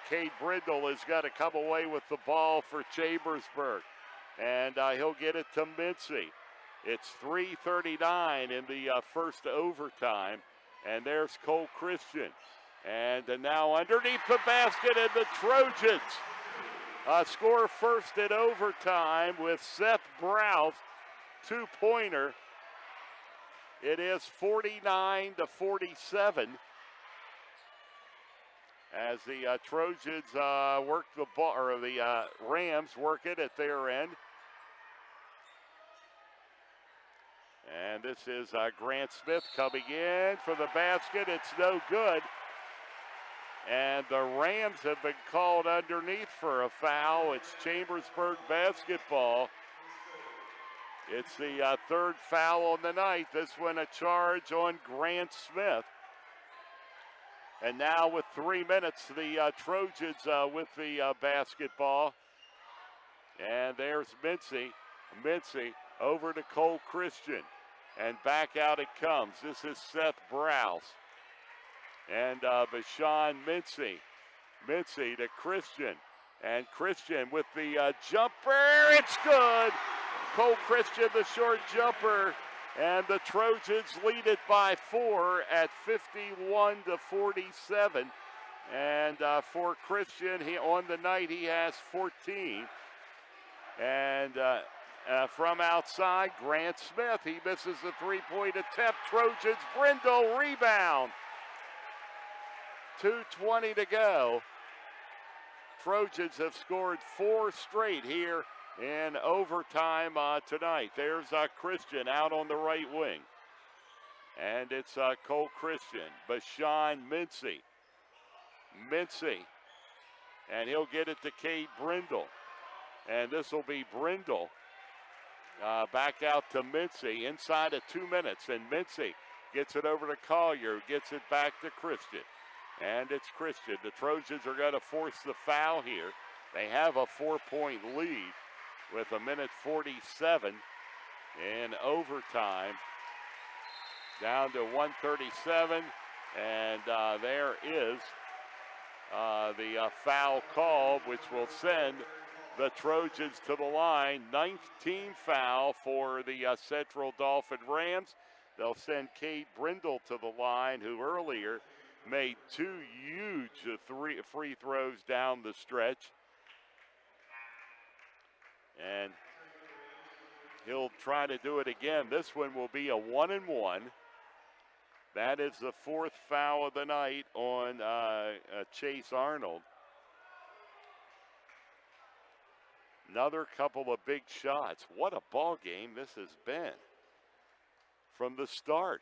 [SPEAKER 3] Cade Brindle has got to come away with the ball for Chambersburg. And he'll get it to Mincy. It's 3:39 in the first overtime. And there's Cole Christian. And now underneath the basket, and the Trojans score first in overtime with Seth Browse, 2-pointer. It is 49-47 as the Trojans work the ball, or the Rams work it at their end. And this is Grant Smith coming in for the basket. It's no good. And the Rams have been called underneath for a foul. It's Chambersburg basketball. It's the third foul on the night. This one a charge on Grant Smith. And now with 3 minutes, the Trojans with the basketball. And there's Mincy. Mincy over to Cole Christian. And back out it comes. This is Seth Browse. And Bashan Mincy. Mincy to Christian. And Christian with the jumper. It's good. Cole Christian, the short jumper. And the Trojans lead it by 4 at 51-47. And for Christian, on the night, he has 14. And from outside, Grant Smith. He misses the three-point attempt. Trojans, Brindle, rebound. 2:20 to go. Trojans have scored 4 straight here in overtime tonight. There's Christian out on the right wing. And it's Cole Christian. Bashan Mincy. Mincy. And he'll get it to Cade Brindle. And this will be Brindle. Back out to Mincy inside of 2 minutes. And Mincy gets it over to Collier, gets it back to Christian. And it's Christian. The Trojans are going to force the foul here. They have a 4-point lead with 1:47 in overtime. Down to 1:37. And there is the foul call, which will send the Trojans to the line. 9th team foul for the Central Dauphin Rams. They'll send Cade Brindle to the line, who earlier made 2 huge free throws down the stretch. And he'll try to do it again. This one will be a 1-and-1. That is the 4th foul of the night on Chase Arnold. Another couple of big shots. What a ball game this has been from the start.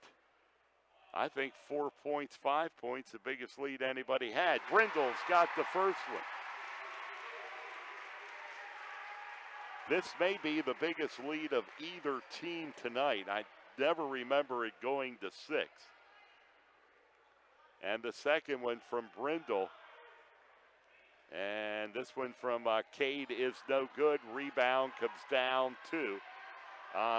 [SPEAKER 3] I think 4 points, 5 points, the biggest lead anybody had. Brindle's got the first one. This may be the biggest lead of either team tonight. I never remember it going to 6. And the second one from Brindle. And this one from Cade is no good. Rebound comes down to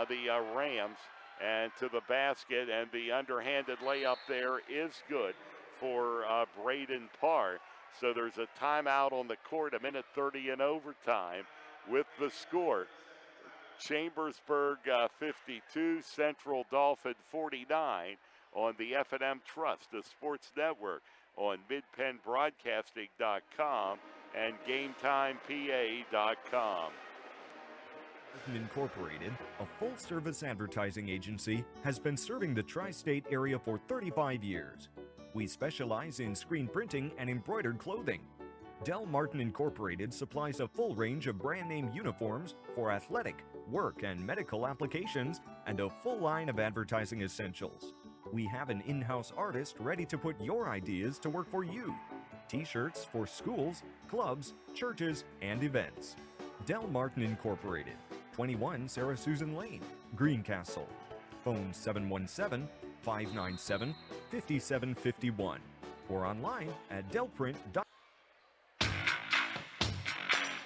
[SPEAKER 3] the Rams and to the basket. And the underhanded layup there is good for Braden Parr. So there's a timeout on the court, 1:30 in overtime with the score. Chambersburg 52, Central Dauphin 49 on the F&M Trust, the sports network on midpennbroadcasting.com and GameTimePA.com.
[SPEAKER 9] Incorporated, a full-service advertising agency, has been serving the tri-state area for 35 years. We specialize in screen printing and embroidered clothing. Del Martin Incorporated supplies a full range of brand name uniforms for athletic, work, and medical applications, and a full line of advertising essentials. We have an in-house artist ready to put your ideas to work for you. T-shirts for schools, clubs, churches, and events. Del Martin Incorporated, 21 Sarah Susan Lane, Greencastle. Phone 717-597-5751 or online at delprint.com.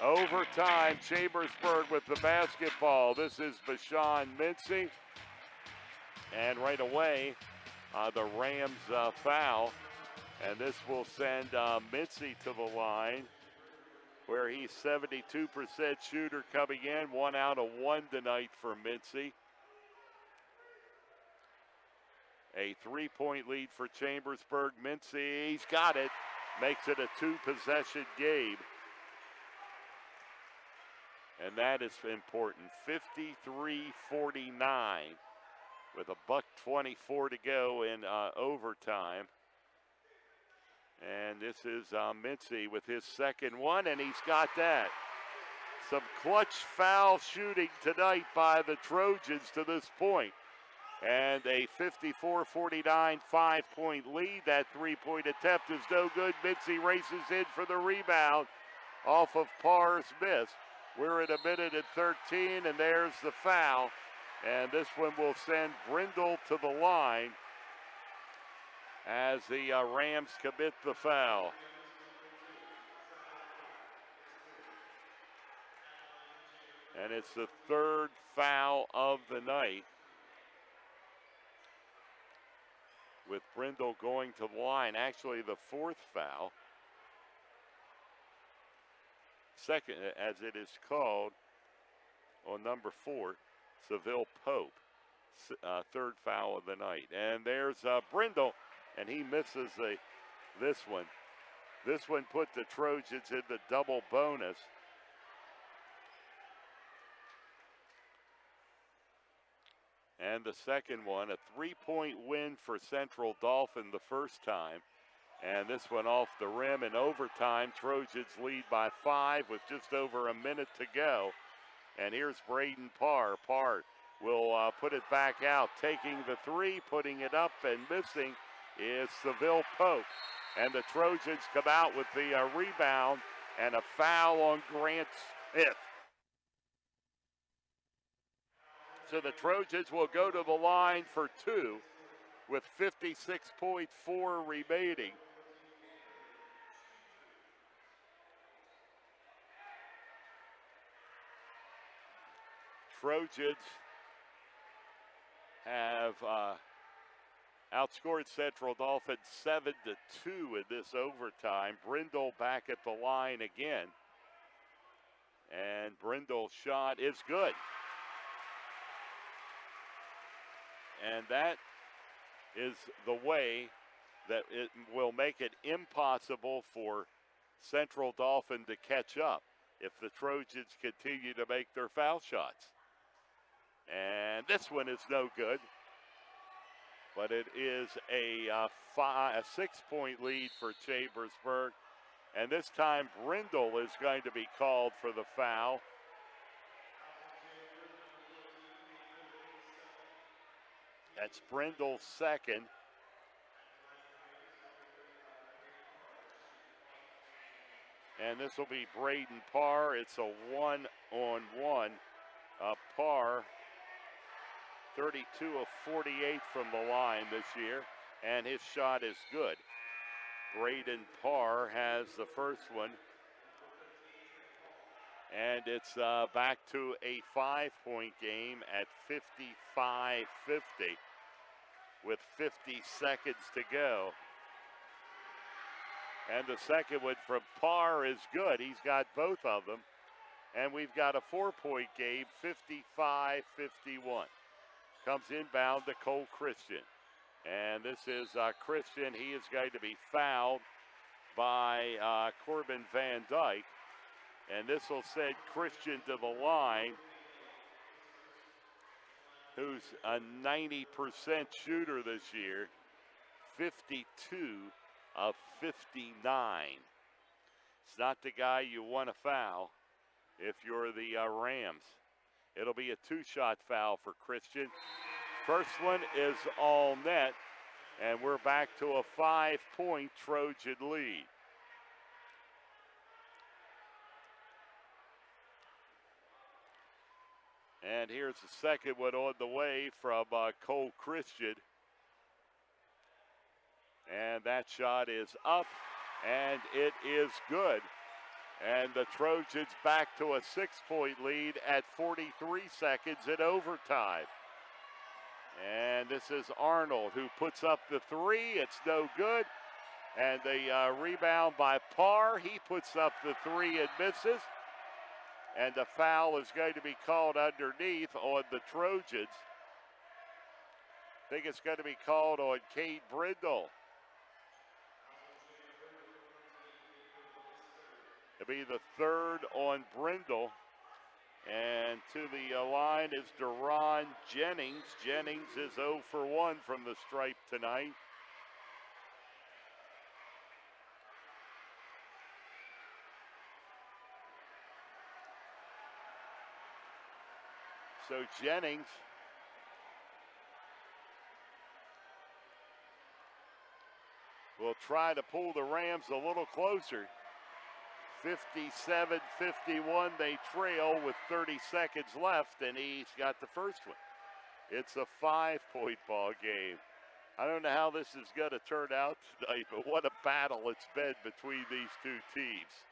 [SPEAKER 3] Overtime, Chambersburg with the basketball. This is Bashan Mincy. And right away, the Rams foul. And this will send Mincy to the line, where he's 72% shooter coming in. 1 out of 1 tonight for Mincy. A 3-point lead for Chambersburg. Mincy, he's got it. Makes it a 2-possession game. And that is important. 53-49 with $1:24 to go in overtime. And this is Mincy with his second one, and he's got that. Some clutch foul shooting tonight by the Trojans to this point. And a 54-49 5-point lead. That 3-point attempt is no good. Mincy races in for the rebound off of Parr's miss. We're at 1:13, and there's the foul. And this one will send Brindle to the line as the Rams commit the foul. And it's the third foul of the night, with Brindle going to the line. Actually, the fourth foul. Second, as it is called, on number 4, Seville Pope. Third foul of the night. And there's Brindle, and he misses this one. This one put the Trojans in the double bonus. And the second one, a 3-point win for Central Dauphin the first time. And this one off the rim in overtime. Trojans lead by 5 with just over a minute to go. And here's Braden Parr. Parr will put it back out, taking the 3, putting it up, and missing is Seville Pope. And the Trojans come out with the rebound and a foul on Grant Smith. So the Trojans will go to the line for 2 with 56.4 remaining. Trojans have outscored Central Dauphin 7-2 in this overtime. Brindle back at the line again. And Brindle's shot is good. And that is the way that it will make it impossible for Central Dauphin to catch up if the Trojans continue to make their foul shots. And this one is no good, but it is a 6-point lead for Chambersburg. And this time Brindle is going to be called for the foul. That's Brindle's second. And this will be Braden Parr. It's a 1-on-1. Parr, 32 of 48 from the line this year, and his shot is good. Braden Parr has the first one. And it's back to a 5-point game at 55-50 with 50 seconds to go. And the second one from Parr is good. He's got both of them. And we've got a 4-point game, 55-51. Comes inbound to Cole Christian. And this is Christian. He is going to be fouled by Corbin Van Dyke. And this will send Christian to the line, who's a 90% shooter this year, 52 of 59. It's not the guy you want to foul if you're the Rams. It'll be a 2-shot foul for Christian. First one is all net, and we're back to a 5-point Trojan lead. And here's the second one on the way from Cole Christian. And that shot is up, and it is good. And the Trojans back to a 6-point lead at 43 seconds in overtime. And this is Arnold who puts up the 3. It's no good. And the rebound by Parr. He puts up the 3 and misses. And the foul is going to be called underneath on the Trojans. I think it's going to be called on Cade Brindle. It'll be the third on Brindle. And to the line is Deron Jennings. Jennings is 0 for 1 from the stripe tonight. So Jennings will try to pull the Rams a little closer. 57-51, they trail with 30 seconds left, and he's got the first one. It's a 5-point ball game. I don't know how this is going to turn out tonight, but what a battle it's been between these two teams.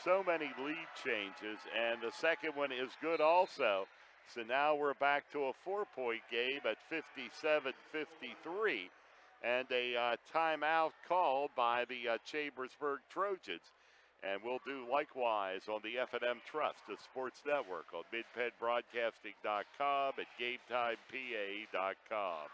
[SPEAKER 3] So many lead changes, and the second one is good also. So now we're back to a 4-point game at 57-53, and a timeout called by the Chambersburg Trojans. And we'll do likewise on the F&M Trust, the Sports Network, on MidPennBroadcasting.com and GameTimePA.com.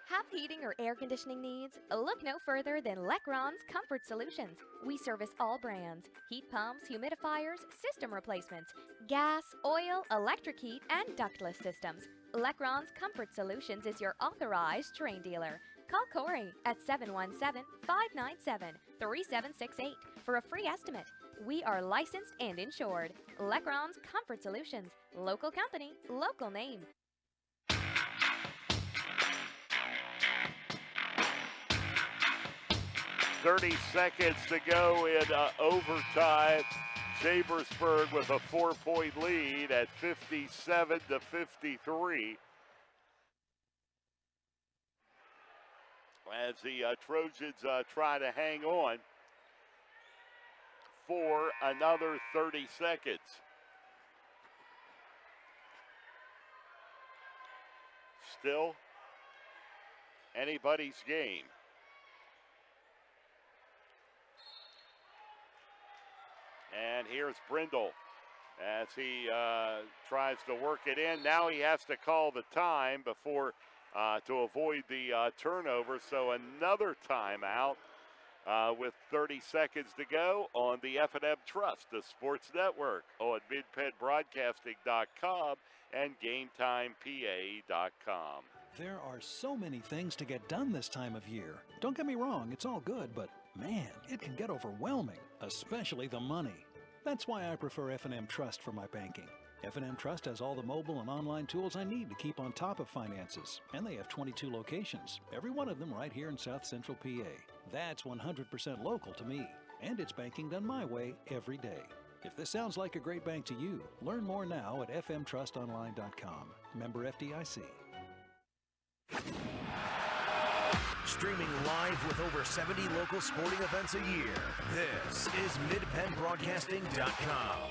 [SPEAKER 16] Have heating or air conditioning needs? Look no further than Lecron's Comfort Solutions. We service all brands: heat pumps, humidifiers, system replacements, gas, oil, electric heat, and ductless systems. Lecron's Comfort Solutions is your authorized Trane dealer. Call Corey at 717-597-3768 for a free estimate. We are licensed and insured. Lecron's Comfort Solutions. Local company, local name.
[SPEAKER 3] 30 seconds to go in overtime. Chambersburg with a 4-point lead at 57-53. As the Trojans try to hang on for another 30 seconds. Still anybody's game. And here's Brindle as he tries to work it in. Now he has to call the time before to avoid the turnover. So another timeout with 30 seconds to go on the F&M Trust, the Sports Network, on MidPennBroadcasting.com and GameTimePA.com.
[SPEAKER 8] There are so many things to get done this time of year. Don't get me wrong, it's all good, but man, it can get overwhelming, especially the money. That's why I prefer F&M Trust for my banking. F&M Trust has all the mobile and online tools I need to keep on top of finances, and they have 22 locations, every one of them right here in South Central PA. That's 100% local to me, and it's banking done my way every day. If this sounds like a great bank to you, learn more now at fmtrustonline.com. Member FDIC.
[SPEAKER 2] Streaming live with over 70 local sporting events a year, this is MidPennBroadcasting.com.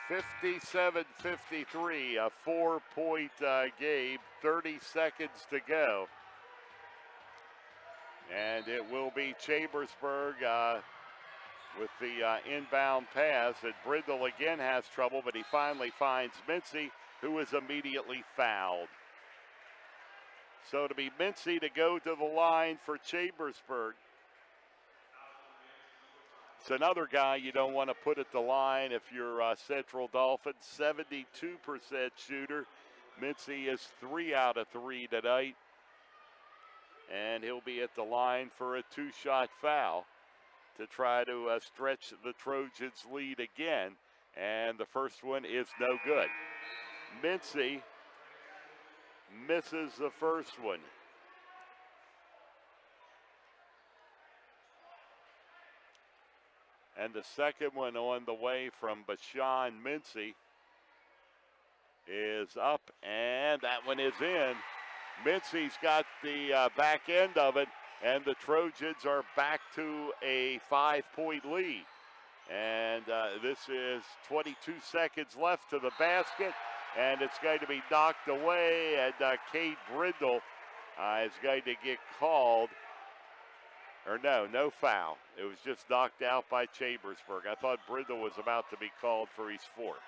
[SPEAKER 3] 57-53, a 4-point game, 30 seconds to go. And it will be Chambersburg with the inbound pass. And Brindle again has trouble, but he finally finds Mincy, who is immediately fouled. So to be Mincy to go to the line for Chambersburg. It's another guy you don't want to put at the line if you're Central Dauphin. 72% shooter. Mincy is 3 out of 3 tonight. And he'll be at the line for a 2-shot foul to try to stretch the Trojans' lead again. And the first one is no good. Mincy misses the first one. And the second one on the way from Bashan Mincy is up, and that one is in. Mincy's got the back end of it, and the Trojans are back to a 5-point lead. And this is 22 seconds left to the basket, and it's going to be knocked away, and Cade Brindle is going to get called. Or no foul. It was just knocked out by Chambersburg. I thought Brindle was about to be called for his fourth.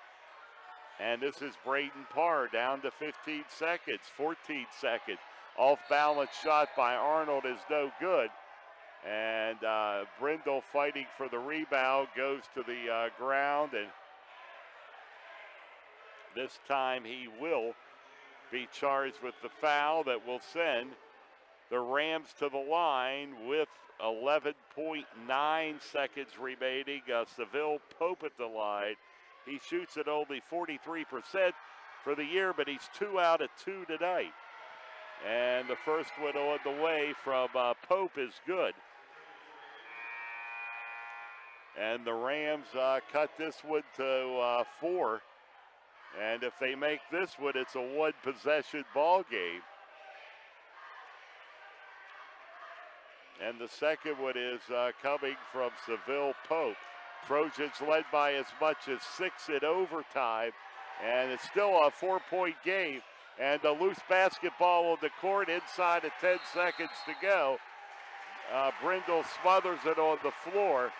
[SPEAKER 3] And this is Braden Parr down to 15 seconds, 14 seconds. Off-balance shot by Arnold is no good. And Brindle fighting for the rebound goes to the ground. And this time he will be charged with the foul that will send the Rams to the line with 11.9 seconds remaining. Seville Pope at the line. He shoots at only 43% for the year, but he's 2 out of 2 tonight. And the first one on the way from Pope is good. And the Rams cut this one to 4. And if they make this one, it's a one-possession ball game. And the second one is coming from Seville Pope. Trojans led by as much as 6 in overtime. And it's still a 4-point game. And a loose basketball on the court inside of 10 seconds to go. Brindle smothers it on the floor.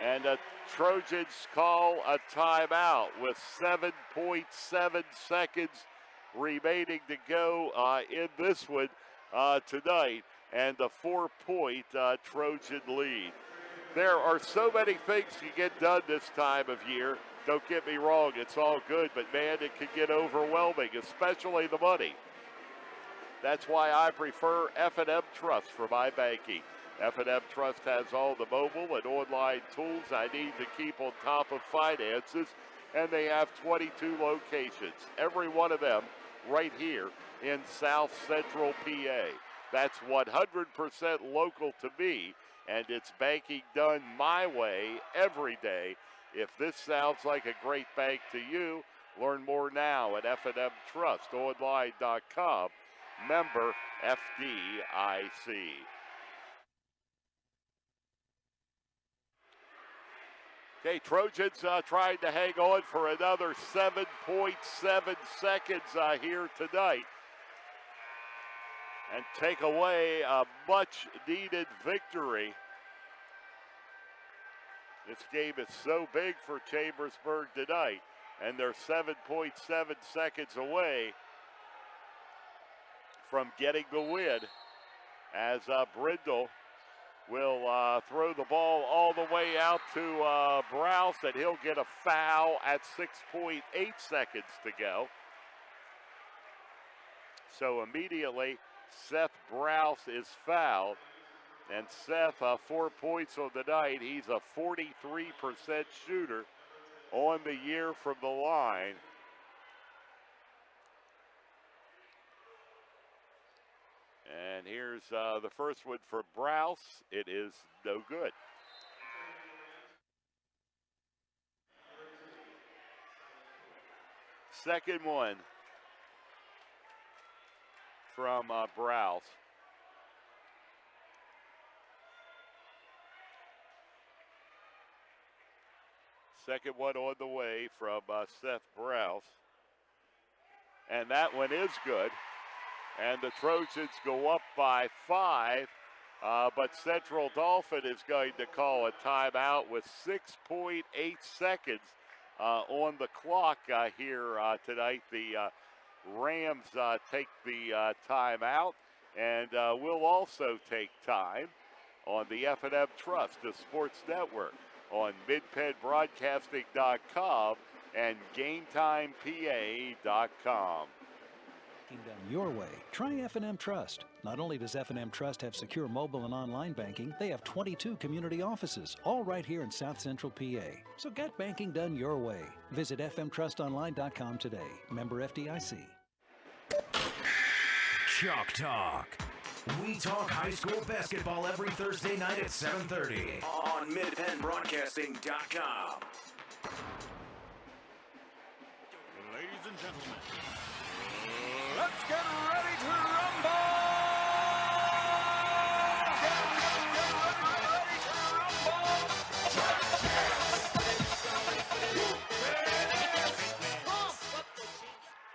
[SPEAKER 3] And the Trojans call a timeout with 7.7 seconds remaining to go in this one tonight, and a 4-point Trojan lead. There are so many things to get done this time of year. Don't get me wrong, it's all good, but man, it can get overwhelming, especially the money. That's why I prefer F&M Trust for my banking. F&M Trust has all the mobile and online tools I need to keep on top of finances, and they have 22 locations, every one of them right here in South Central PA. That's 100% local to me, and it's banking done my way every day. If this sounds like a great bank to you, learn more now at fnmtrustonline.com. Member FDIC. Okay, Trojans trying to hang on for another 7.7 seconds here tonight and take away a much-needed victory. This game is so big for Chambersburg tonight, and they're 7.7 seconds away from getting the win as Brindle will throw the ball all the way out to Browse, and he'll get a foul at 6.8 seconds to go. So immediately, Seth Browse is fouled. And Seth, 4 points on the night. He's a 43% shooter on the year from the line. And here's the first one for Browse. It is no good. Second one from Browse. Second one on the way from Seth Browse. And that one is good. And the Trojans go up by 5. But Central Dauphin is going to call a timeout with 6.8 seconds on the clock here tonight. The Rams take the timeout. And we'll also take time on the F&M Trust, the sports network, on midpennbroadcasting.com and GameTimePA.com.
[SPEAKER 8] Done your way. Try F&M Trust. Not only does F&M Trust have secure mobile and online banking, they have 22 community offices, all right here in South Central PA. So get banking done your way. Visit fmtrustonline.com today. Member FDIC.
[SPEAKER 2] Chalk Talk. We talk high school basketball every Thursday night at 7:30 on midpennbroadcasting.com.
[SPEAKER 15] Ladies and gentlemen, let's get ready to rumble! Get ready to rumble!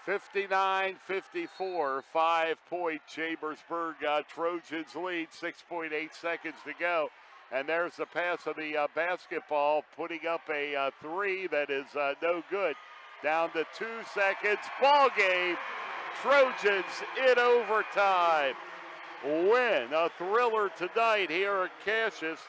[SPEAKER 3] 59-54, 5-point Chambersburg Trojans lead, 6.8 seconds to go. And there's the pass of the basketball, putting up a 3 that is no good. Down to 2 seconds, ball game. Trojans in overtime. Win a thriller tonight here at Cassius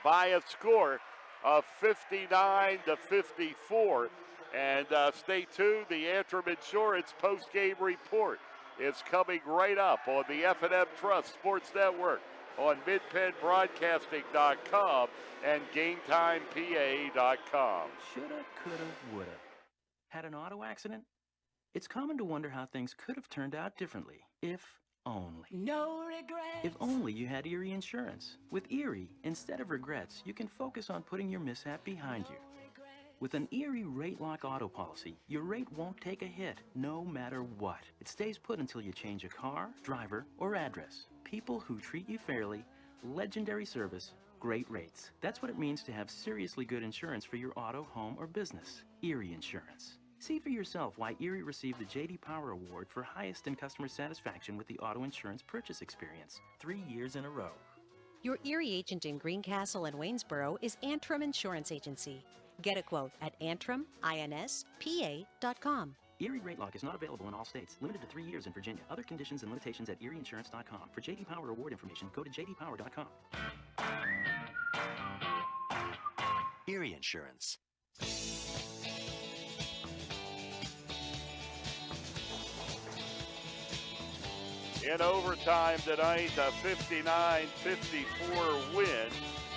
[SPEAKER 3] by a score of 59-54. And stay tuned, the Antrim Insurance post-game report is coming right up on the F&M Trust Sports Network on midpennbroadcasting.com and GameTimePA.com.
[SPEAKER 4] Shoulda, coulda, woulda. Had an auto accident? It's common to wonder how things could have turned out differently, if only.
[SPEAKER 5] No regrets.
[SPEAKER 4] If only you had Erie Insurance. With Erie, instead of regrets, you can focus on putting your mishap behind you. With an Erie Rate Lock auto policy, your rate won't take a hit, no matter what. It stays put until you change a car, driver, or address. People who treat you fairly, legendary service, great rates. That's what it means to have seriously good insurance for your auto, home, or business. Erie Insurance. See for yourself why Erie received the J.D. Power Award for highest in customer satisfaction with the auto insurance purchase experience, 3 years in a row.
[SPEAKER 6] Your Erie agent in Greencastle and Waynesboro is Antrim Insurance Agency. Get a quote at AntrimInspa.com.
[SPEAKER 4] Erie Rate Lock is not available in all states. Limited to 3 years in Virginia. Other conditions and limitations at erieinsurance.com. For J.D. Power Award information, go to jdpower.com.
[SPEAKER 7] Erie Insurance.
[SPEAKER 3] In overtime tonight, a 59-54 win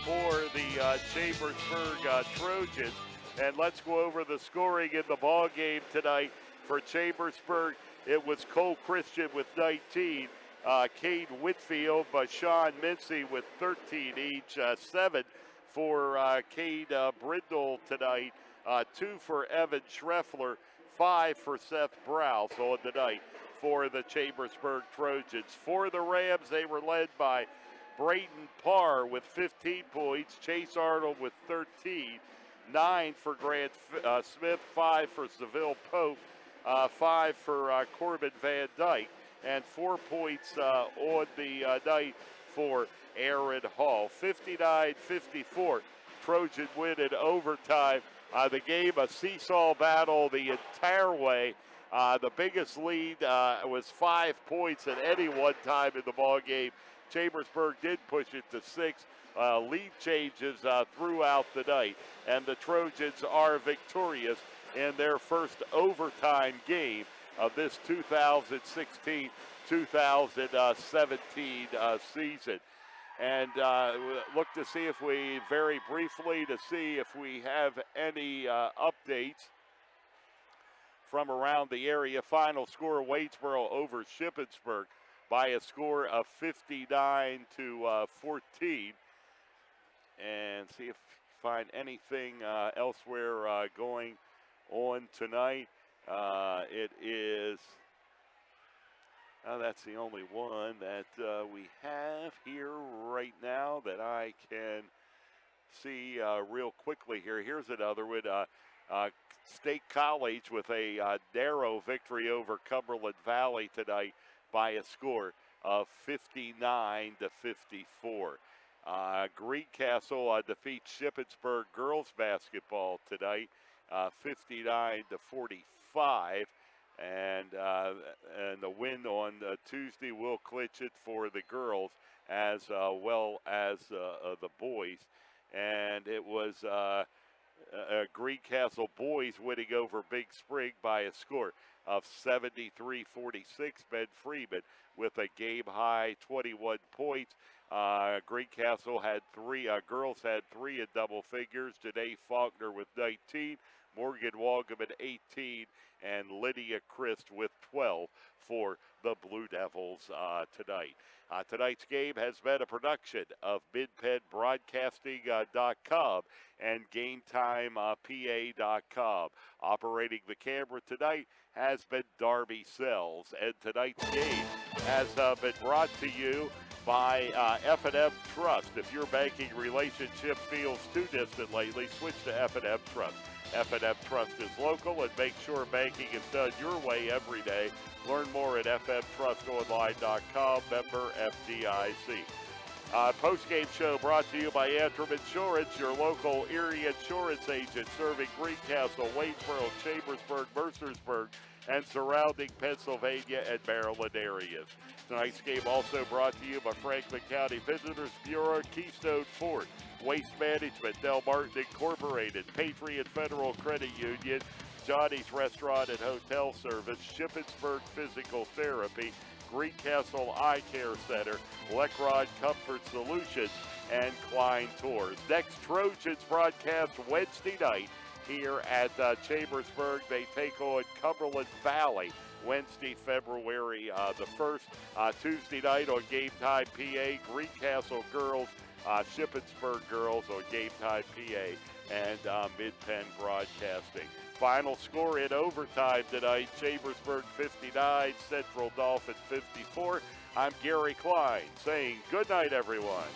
[SPEAKER 3] for the Chambersburg Trojans. And let's go over the scoring in the ball game tonight. For Chambersburg, it was Cole Christian with 19, Cade Whitfield, Bashan Mincy with 13 each, 7 for Cade Brindle tonight, 2 for Evan Schreffler, 5 for Seth Browse on the night for the Chambersburg Trojans. For the Rams, they were led by Brayton Parr with 15 points, Chase Arnold with 13, 9 for Grant Smith, 5 for Seville Pope, 5 for Corbin Van Dyke, and 4 points on the night for Aaron Hall. 59-54, Trojan win in overtime. The game, a seesaw battle the entire way. The biggest lead was 5 points at any one time in the ball game. Chambersburg did push it to 6. Lead changes throughout the night, and the Trojans are victorious in their first overtime game of this 2016-2017 season. and look to see if we, very briefly, to see if we have any updates from around the area. Final score, Wadesboro over Shippensburg by a score of 59 to 14. And see if find anything elsewhere going on tonight. It is, that's the only one that we have here right now that I can see real quickly here. Here's another one. State College with a narrow victory over Cumberland Valley tonight by a score of 59 to 54. Greencastle defeats Shippensburg girls basketball tonight, 59 to 45, and the win on Tuesday will clinch it for the girls as well as the boys. And it was Greencastle boys winning over Big Spring by a score of 73-46. Ben Freeman with a game-high 21 points. Greencastle had three, girls had three in double figures. Janae Faulkner with 19, Morgan Wogum at 18, and Lydia Christ with 12 for the Blue Devils tonight. Tonight's game has been a production of MidPennBroadcasting.com and GameTimePA.com. Operating the camera tonight has been Darby Sells, and tonight's game has been brought to you by F&M Trust. If your banking relationship feels too distant lately, switch to F&M Trust. F&M Trust is local, and make sure banking is done your way every day. Learn more at fmtrustonline.com, member FDIC. Post-game show brought to you by Antrim Insurance, your local Erie insurance agent serving Greencastle, Waynesboro, Chambersburg, Mercersburg, and surrounding Pennsylvania and Maryland areas. Tonight's game also brought to you by Franklin County Visitors Bureau, Keystone Ford, Waste Management, Del Martin Incorporated, Patriot Federal Credit Union, Johnny's Restaurant and Hotel Service, Shippensburg Physical Therapy, Greencastle Eye Care Center, Lecron Comfort Solutions, and Klein Tours. Next Trojans broadcast Wednesday night here at Chambersburg. They take on Cumberland Valley Wednesday, February the 1st. Tuesday night on Game Time PA, Greencastle girls, Shippensburg girls on Game Time PA and Mid-Penn Broadcasting. Final score in overtime tonight, Chambersburg 59, Central Dauphin 54. I'm Gary Klein saying good night, everyone.